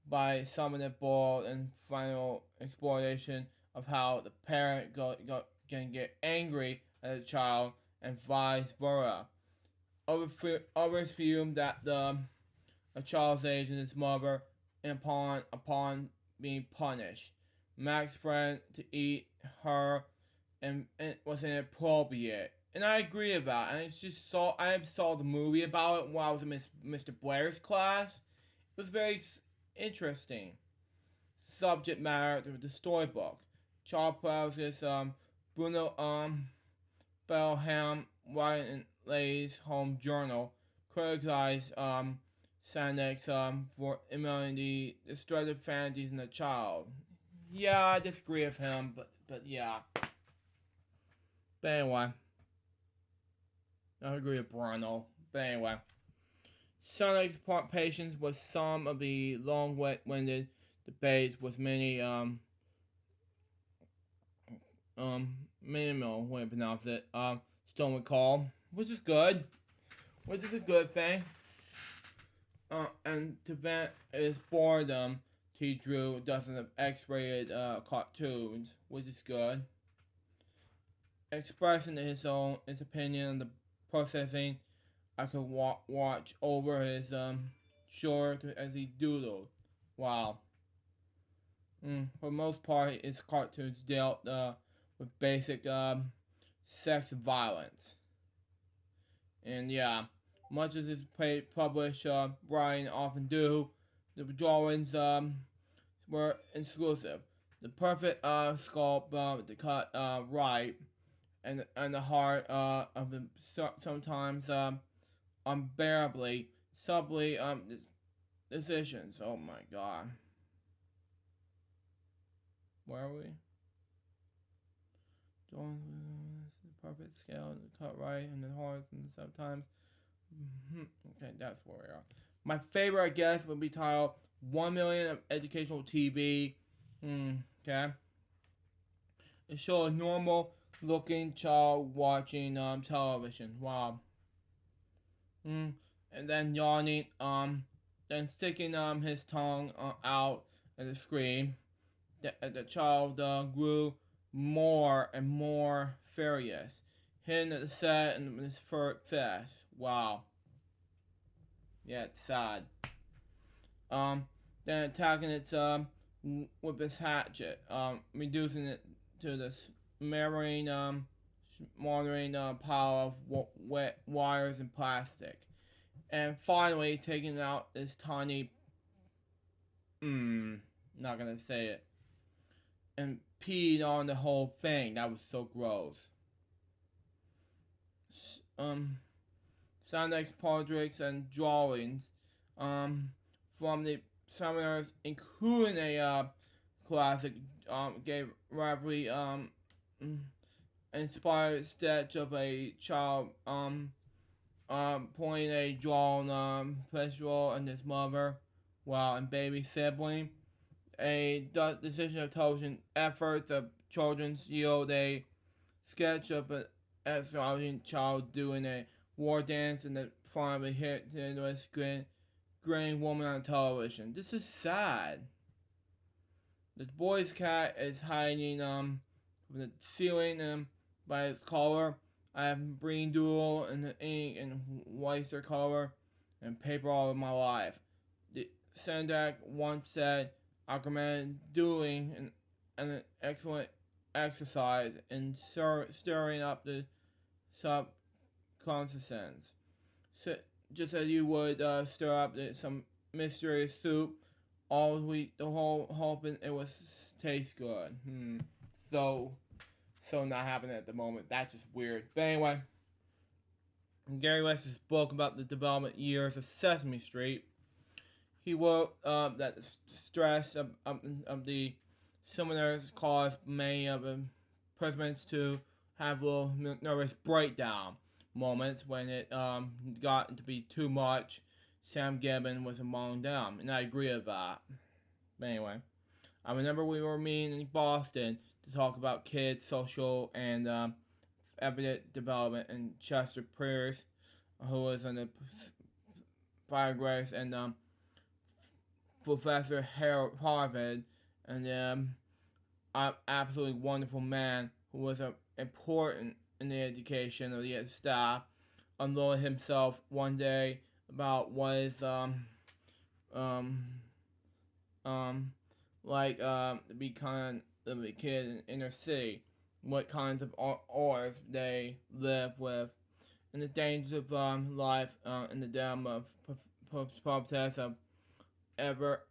by some of the bold and final exploration of how the parent can get angry at the child and vice versa. Others assume that a child's age and his mother, and upon being punished, Max friend to eat her and it was inappropriate. And I agree about it. And it's just I saw the movie about it while I was in Mr. Blair's class. It was very interesting. Subject matter to the storybook. Charles Prowse's Bruno Belham writing in Lay's home journal criticized Sanek's for emulating the destructive fantasies in the child. Yeah, I disagree with him, but yeah. But anyway, I agree with Bruno. But anyway, Sanek's patience with some of the long-winded debates with many minimal way to pronounce it. Stone would call, which is good. which is a good thing. And to prevent his boredom, he drew dozens of X-rated cartoons, which is good. Expressing his opinion on the processing, I could watch over his short as he doodled. Wow. For the most part, his cartoons dealt with basic sex violence. And yeah, much as his published writing often do, the drawings were exclusive. The perfect sculpt to cut right, and the heart of the sometimes unbearably subtly decisions. Oh my god. Where are we? Drawing the perfect scale, the cut right, and the heart, and sometimes. Okay, that's where we are. My favorite, I guess, would be titled 1 Million of Educational TV. Okay. It shows a normal looking child watching television. Wow. And then yawning, then sticking his tongue out at the screen. The child grew more and more furious, hitting the set and his fist. Wow. Yeah, it's sad. Then attacking it with his hatchet, reducing it to this smoldering pile of wet wires and plastic, and finally taking out this tiny, not gonna say it, and peed on the whole thing. That was so gross. Sound portraits and drawings, from the seminars, including a classic, gave rapidly inspired sketch of a child pointing a drawn visual and his mother, while and baby sibling. A decision of television efforts of children's yield a sketch of an extraordinary child doing a war dance in the front of a hit into a grinning woman on television. This is sad. The boy's cat is hiding from the ceiling by its collar. I have green doodle and the ink and whiter color and paper all of my life. The Sendak once said, I recommend doing an excellent exercise in stirring up the subconscious. So, just as you would stir up some mysterious soup all week, the whole hoping it would taste good. So not happening at the moment. That's just weird. But anyway, Gary West's book about the development years of Sesame Street, he wrote that the stress of the seminars caused many of the participants to have little nervous breakdown moments when it got to be too much. Sam Gibbon was among them, and I agree with that. But anyway, I remember we were meeting in Boston to talk about kids' social and evident development, and Chester Pierce, who was in the Grace and Professor Harvard, and absolutely wonderful man who was important in the education of the staff, unloaded himself one day about what is like to be kind of a kid in inner city, what kinds of ors they live with, and the dangers of life and the dam of protests have ever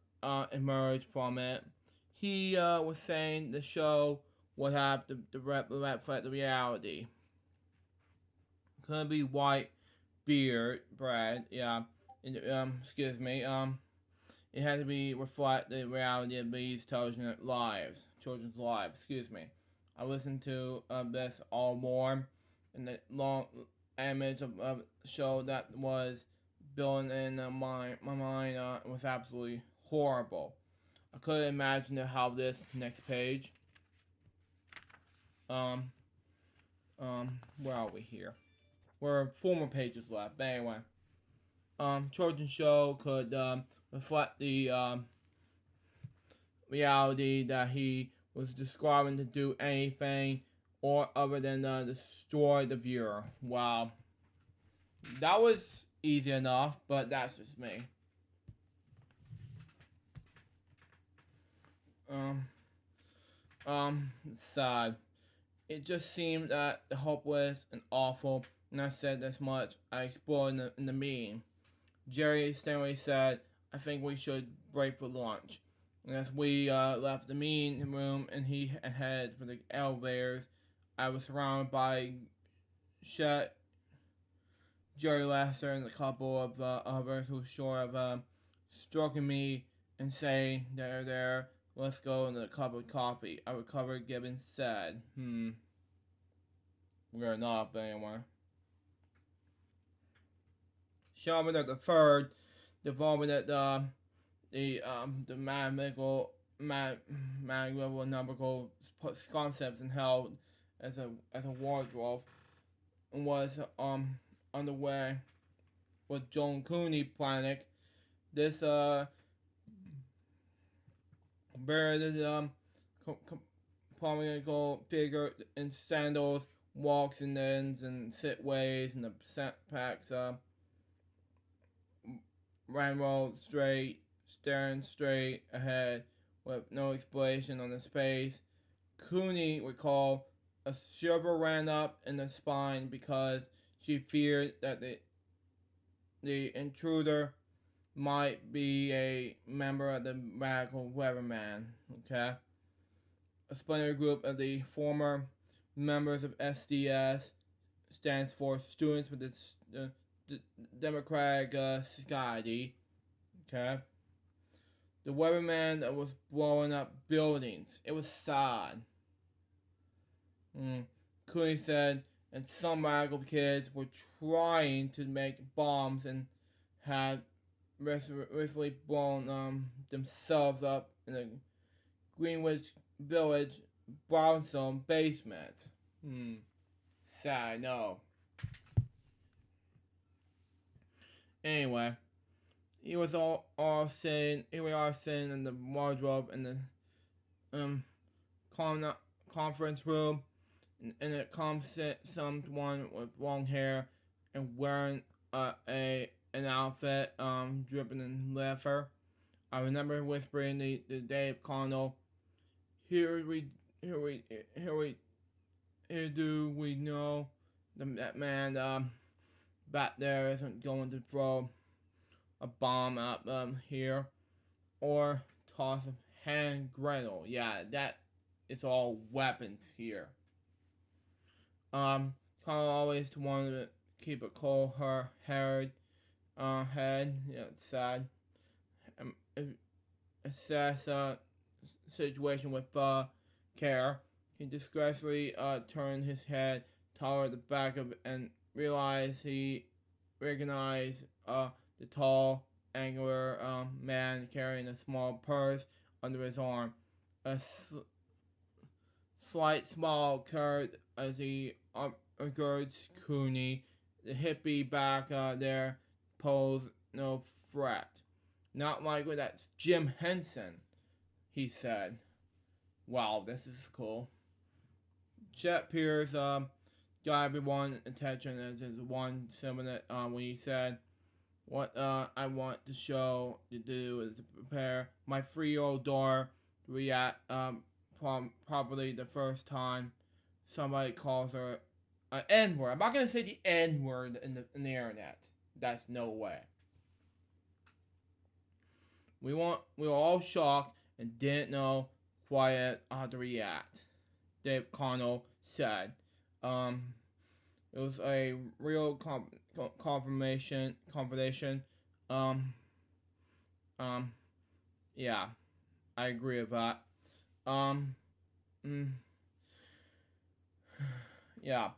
emerged from it. He was saying the show would have to reflect the reality. Could be white beard, bread, yeah. Excuse me. It had to be reflect the reality of these children's lives. Excuse me. I listened to this all more, and the long image of show that was built in my mind was absolutely horrible. I couldn't imagine how this next page. Where are we here? were 4 more pages left. But anyway, Trojan show could reflect the reality that he was describing to do anything or other than destroy the viewer. Wow. That was easy enough, but that's just me. Sad. It just seemed that hopeless and awful, and I said this much. I explored in the meeting. Jerry Stanley said, I think we should break for lunch. And as we left the meeting room and he headed for the elevators, I was surrounded by Chet, Jerry Lester, and a couple of others who were sort of stroking me and saying, there, let's go and a cup of coffee. I recovered, Gibbons said. We're not, but anyway. Sharman at the third, developing at the mathematical numerical concepts and held as a wardrobe and was underway with Joan Cooney planning. This bearded polemical figure in sandals walks in ends and sitways and the packs ran staring straight ahead with no explanation on his face. Cooney recalled a shiver ran up in her spine because she feared that the intruder might be a member of the Radical Weatherman. Okay, a splinter group of the former members of SDS stands for Students with the Democratic Society. Okay, the Weatherman was blowing up buildings. It was sad. Cooney said, and some radical kids were trying to make bombs and had recently blown themselves up in a Greenwich Village brownstone basement. Sad, no. Anyway, he was all sitting in the wardrobe in the conference room, and it comes someone with long hair and wearing an outfit dripping in leather. I remember whispering to Dave Connell, Here do we know that man back there isn't going to throw a bomb up here or toss a hand grenade. Yeah, that is all weapons here. Connell always wanted to keep a cool head. Yeah, it's sad. Assess situation with care. He discreetly turned his head toward the back of it and recognized the tall, angular man carrying a small purse under his arm. A slight smile occurred as he regards Cooney. The hippie back there posed no threat. Not likely that's Jim Henson, he said. Wow, this is cool. Chet Pierce got everyone's attention as his 1 minute when he said, what I want the show to do is to prepare my 3-year-old daughter to react properly the first time somebody calls her an N-word. I'm not going to say the N-word in the internet. That's no way. We were all shocked and didn't know quite how to react, Dave Connell said. It was a real confirmation. Yeah, I agree with that. Yeah.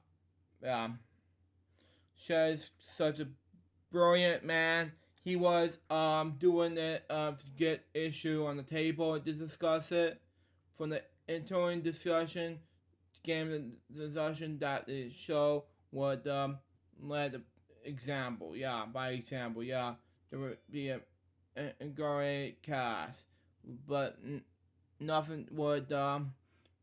Shed's such a brilliant man. He was doing it to get issue on the table to discuss it. From the internal discussion came the discussion that the show would led the example. Yeah, by example. Yeah, there would be a great cast, but nothing would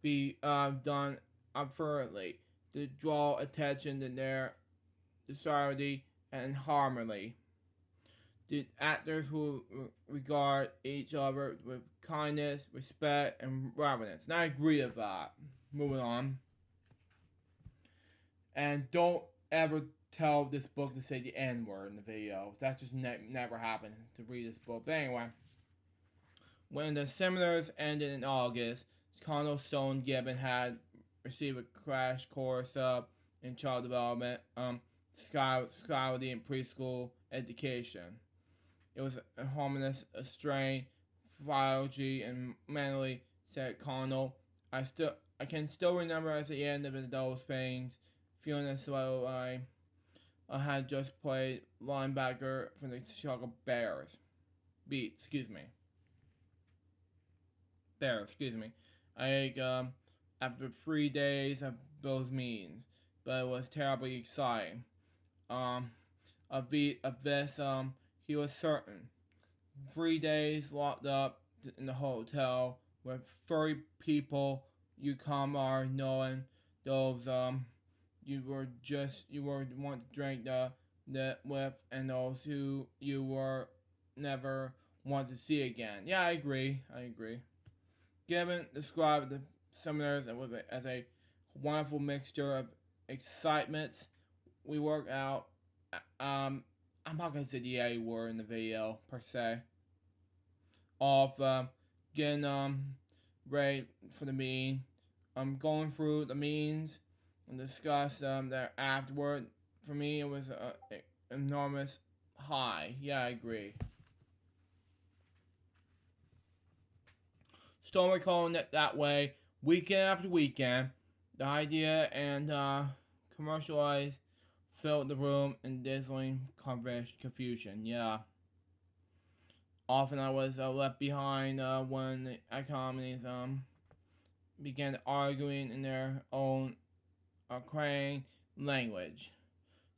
be done absurdly to draw attention to their society and harmony. The actors who regard each other with kindness, respect, and reverence. And I agree with that. Moving on. And don't ever tell this book to say the N word in the video. That just never happened to read this book. But anyway, when the seminars ended in August, Connell Stone Gibbon had received a crash course in child development, sexuality, and preschool education. It was a harmonious, a strain, biology, and mentally, said Connell. I can still remember at the end of those things, feeling as though I had just played linebacker for the Chicago Bears. After 3 days of those meetings, but it was terribly exciting. Of this, he was certain. 3 days locked up in the hotel with 30 people you come are knowing those you were want to drink the with, and those who you were never want to see again. Yeah, I agree. Gibbon described the seminars as a wonderful mixture of excitement. We worked out. I'm not gonna say the A word in the video per se. Of getting ready for the meeting. Going through the meetings and discuss that afterward. For me, it was an enormous high. Yeah, I agree. Still recalling it that way, weekend after weekend. The idea and commercialized filled the room in dazzling confusion. Yeah. Often I was left behind when the economies began arguing in their own crying language.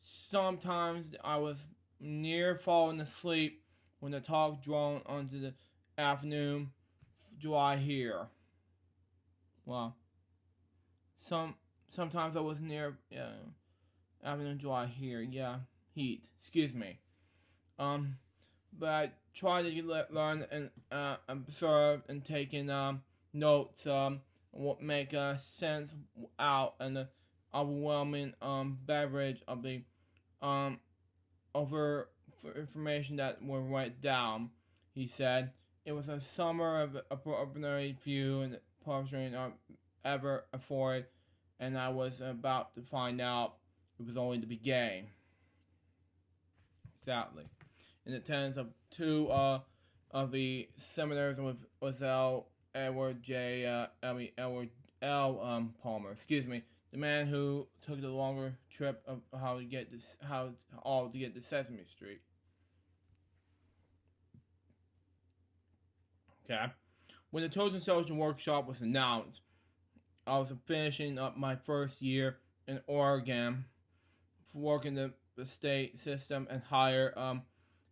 Sometimes I was near falling asleep when the talk droned onto the afternoon dry here. Well, sometimes I was near afternoon dry here. Yeah, heat. Excuse me. But I try to learn and observe and take in notes. What make sense out and the overwhelming beverage of the over information that were written down. He said it was a summer of ordinary view and portion ever afforded, and I was about to find out it was only the beginning. Exactly. In attendance of two of the seminars with Edward L. Palmer. Excuse me, the man who took the longer trip of how to get to Sesame Street. Okay. When the Chosen Social Workshop was announced, I was finishing up my first year in Oregon for working the state system and higher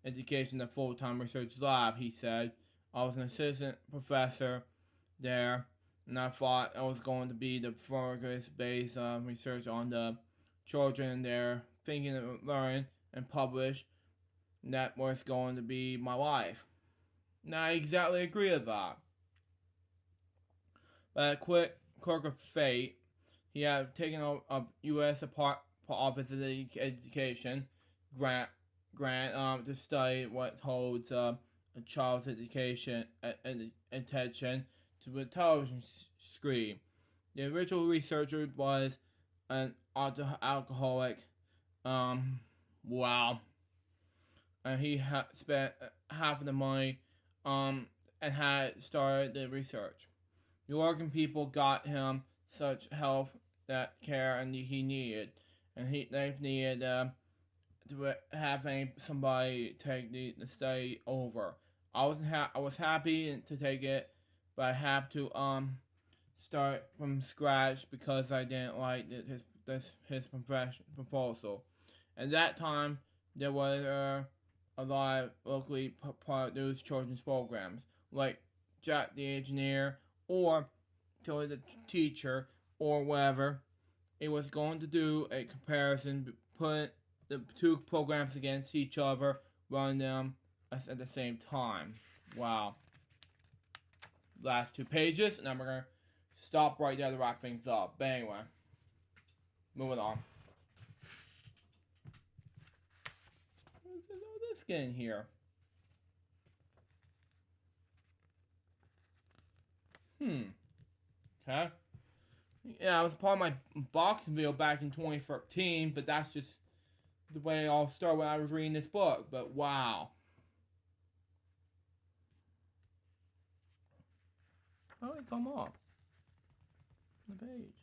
education in a full-time research lab, he said. I was an assistant professor there, and I thought I was going to be the focus-based research on the children there, thinking of learning and publish. That was going to be my life. Now, I exactly agree with that. But a quick quirk of fate, he had taken a U.S. Office of Education grant to study what holds a child's education and attention to a television screen. The original researcher was an alcoholic. Wow. And he spent half of the money and had started the research. The Oregon people got him such health care and he needed, and they needed to have somebody take the study over. I was happy to take it, but I had to start from scratch because I didn't like his proposal, At that time, there was a lot of locally produced children's programs, like Jack the Engineer, or Tilly the Teacher, or whatever. It was going to do a comparison, put the two programs against each other, run them at the same time. Wow. Last 2 pages, and I'm going to stop right there to wrap things up. But anyway, moving on. What's all this getting here? Okay. Yeah, it was part of my boxing video back in 2013, but that's just the way it all started when I was reading this book. But wow. How did it come off the page?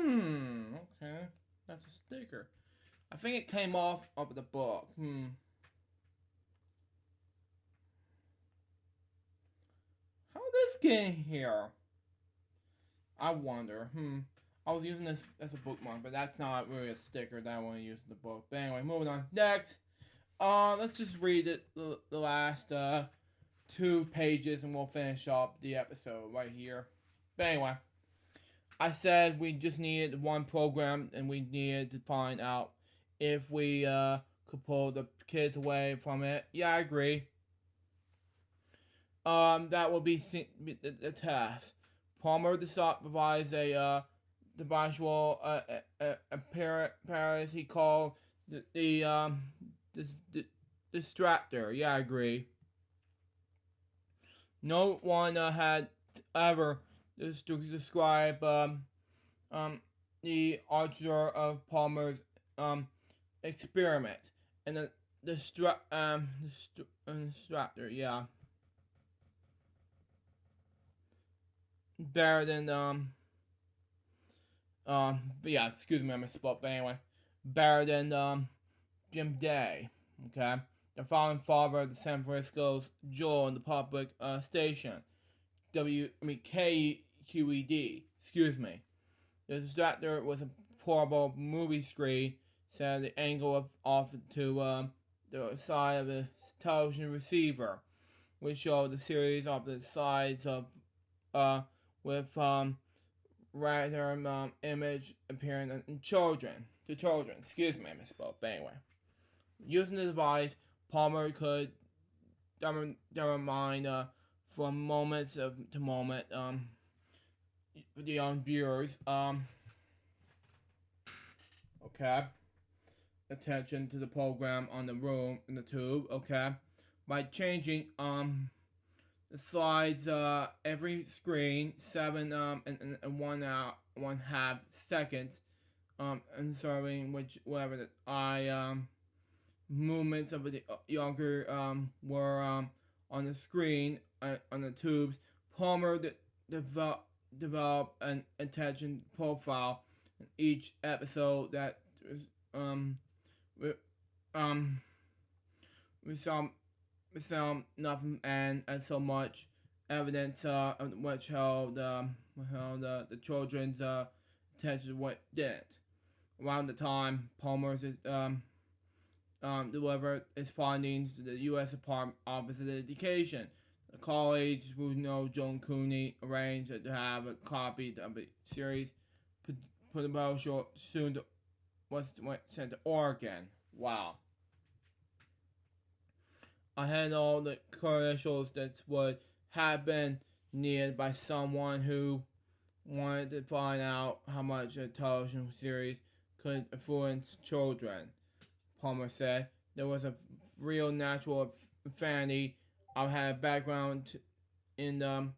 Okay. That's a sticker. I think it came off of the book. How did this get in here? I wonder. I was using this as a bookmark, but that's not really a sticker that I want to use in the book. But anyway, moving on. Next. Let's just read it, the last 2 pages, and we'll finish up the episode right here. But anyway, I said we just needed one program, and we needed to find out if we could pull the kids away from it. Yeah, I agree. That will be the task. Palmer provides a visual appearance he called the distractor. Yeah, I agree. No one had ever described the author of Palmer's experiment and the distractor. Yeah. Better than but yeah, excuse me, I misspoke. But anyway, better than Jim Day. Okay, the founding father of the San Francisco's Joel in the public station, KQED. Excuse me. The distractor was a portable movie screen set at the angle off to the side of the television receiver, which showed the series of the sides of with random image appearing in children. Excuse me, I misspoke. But anyway, using the device, Palmer could determine from moments to moment the young viewers okay, attention to the program on the room in the tube. Okay, by changing the slides every screen 7 and 1.5 seconds and serving whatever the eye movements of the younger were on the screen on the tubes. Palmer developed an attention profile in each episode that we saw nothing and so much evidence which held the children's attention, what didn't. Around the time Palmer's delivered his findings to the U.S. Department Office of Education, the college, who know Joan Cooney, arranged to have a copy of the series put about soon to was sent to Oregon. Wow. I had all the credentials that would have been needed by someone who wanted to find out how much a television series could influence children. Palmer said there was a real natural affinity. I had a background in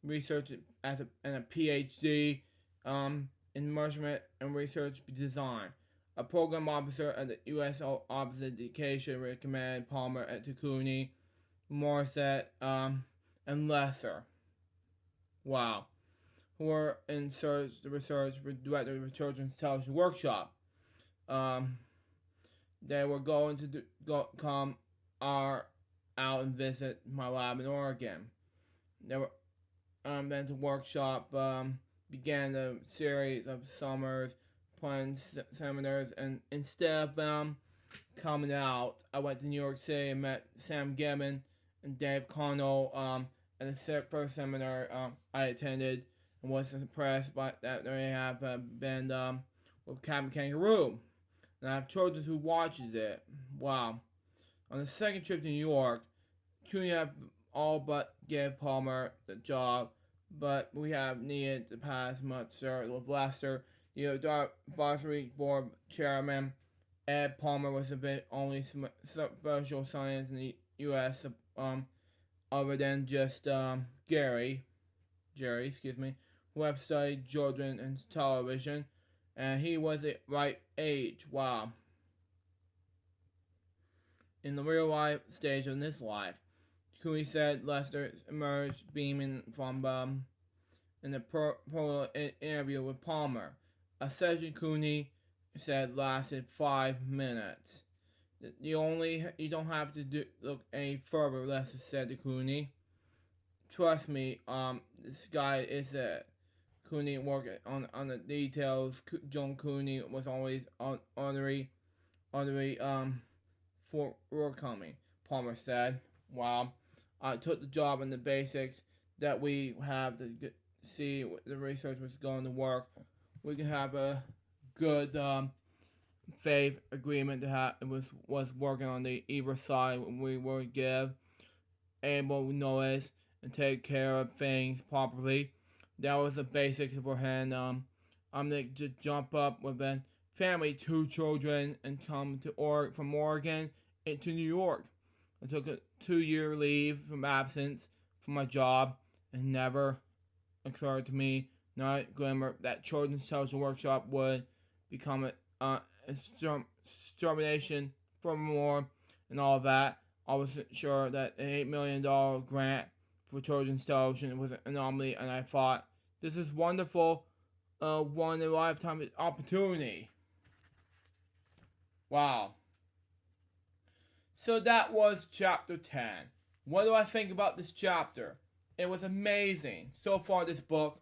research and a PhD in measurement and research design. A program officer at the U.S. Office of Education recommended Palmer to Cooney, Morissette, and Lesser. Wow. Who were in the research director of the Children's Television Workshop. They were going to come out and visit my lab in Oregon. They were then the workshop began a series of summers playing seminars, and instead of coming out, I went to New York City and met Sam Gibbon and Dave Connell at the first seminar I attended, and was impressed by that they have been with Captain Kangaroo. And I have children who watches it. Wow. On the second trip to New York, Cooney have all but gave Palmer the job, but we have needed to pass much sir with Lester, the advisory board chairman. Ed Palmer was a bit only special science in the U.S. Other than just Jerry, who have studied children and television, and he was at right age. Wow. In the real life stage of this life, Cooney said Lester emerged beaming from in the interview with Palmer. A session Cooney said lasted 5 minutes. You don't have to look any further, Lester said to Cooney. Trust me, this guy is it. Cooney worked on the details. John Cooney was always honorary forthcoming, Palmer said. Wow. I took the job and the basics that we have to see what the research was going to work. We can have a good faith agreement to have it was working on the either side. We would give able notice and take care of things properly. That was the basics for him. I'm gonna just jump up with a family, 2 children, and come to from Oregon into New York. I took a 2-year leave from absence from my job, and never occurred to me, not glimmer, that children's television workshop would become a extermination for more and all that. I wasn't sure that an $8 million grant for children's television was an anomaly, and I thought, this is wonderful, one in a lifetime opportunity. Wow. So that was chapter 10. What do I think about this chapter? It was amazing. So far, this book,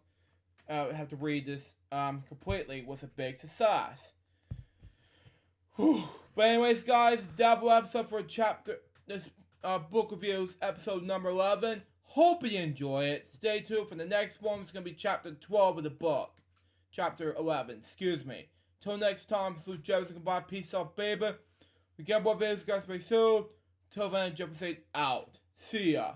I have to read this completely, was a big success. Whew. But anyways, guys, double episode for this book reviews, episode number 11. Hope you enjoy it. Stay tuned for the next one. It's going to be chapter 12 of the book. Chapter 11, excuse me. Till next time, it's LukeJ62895's. Goodbye, peace out, baby. We got more videos, guys, very soon. Till then, Jefferson out. See ya.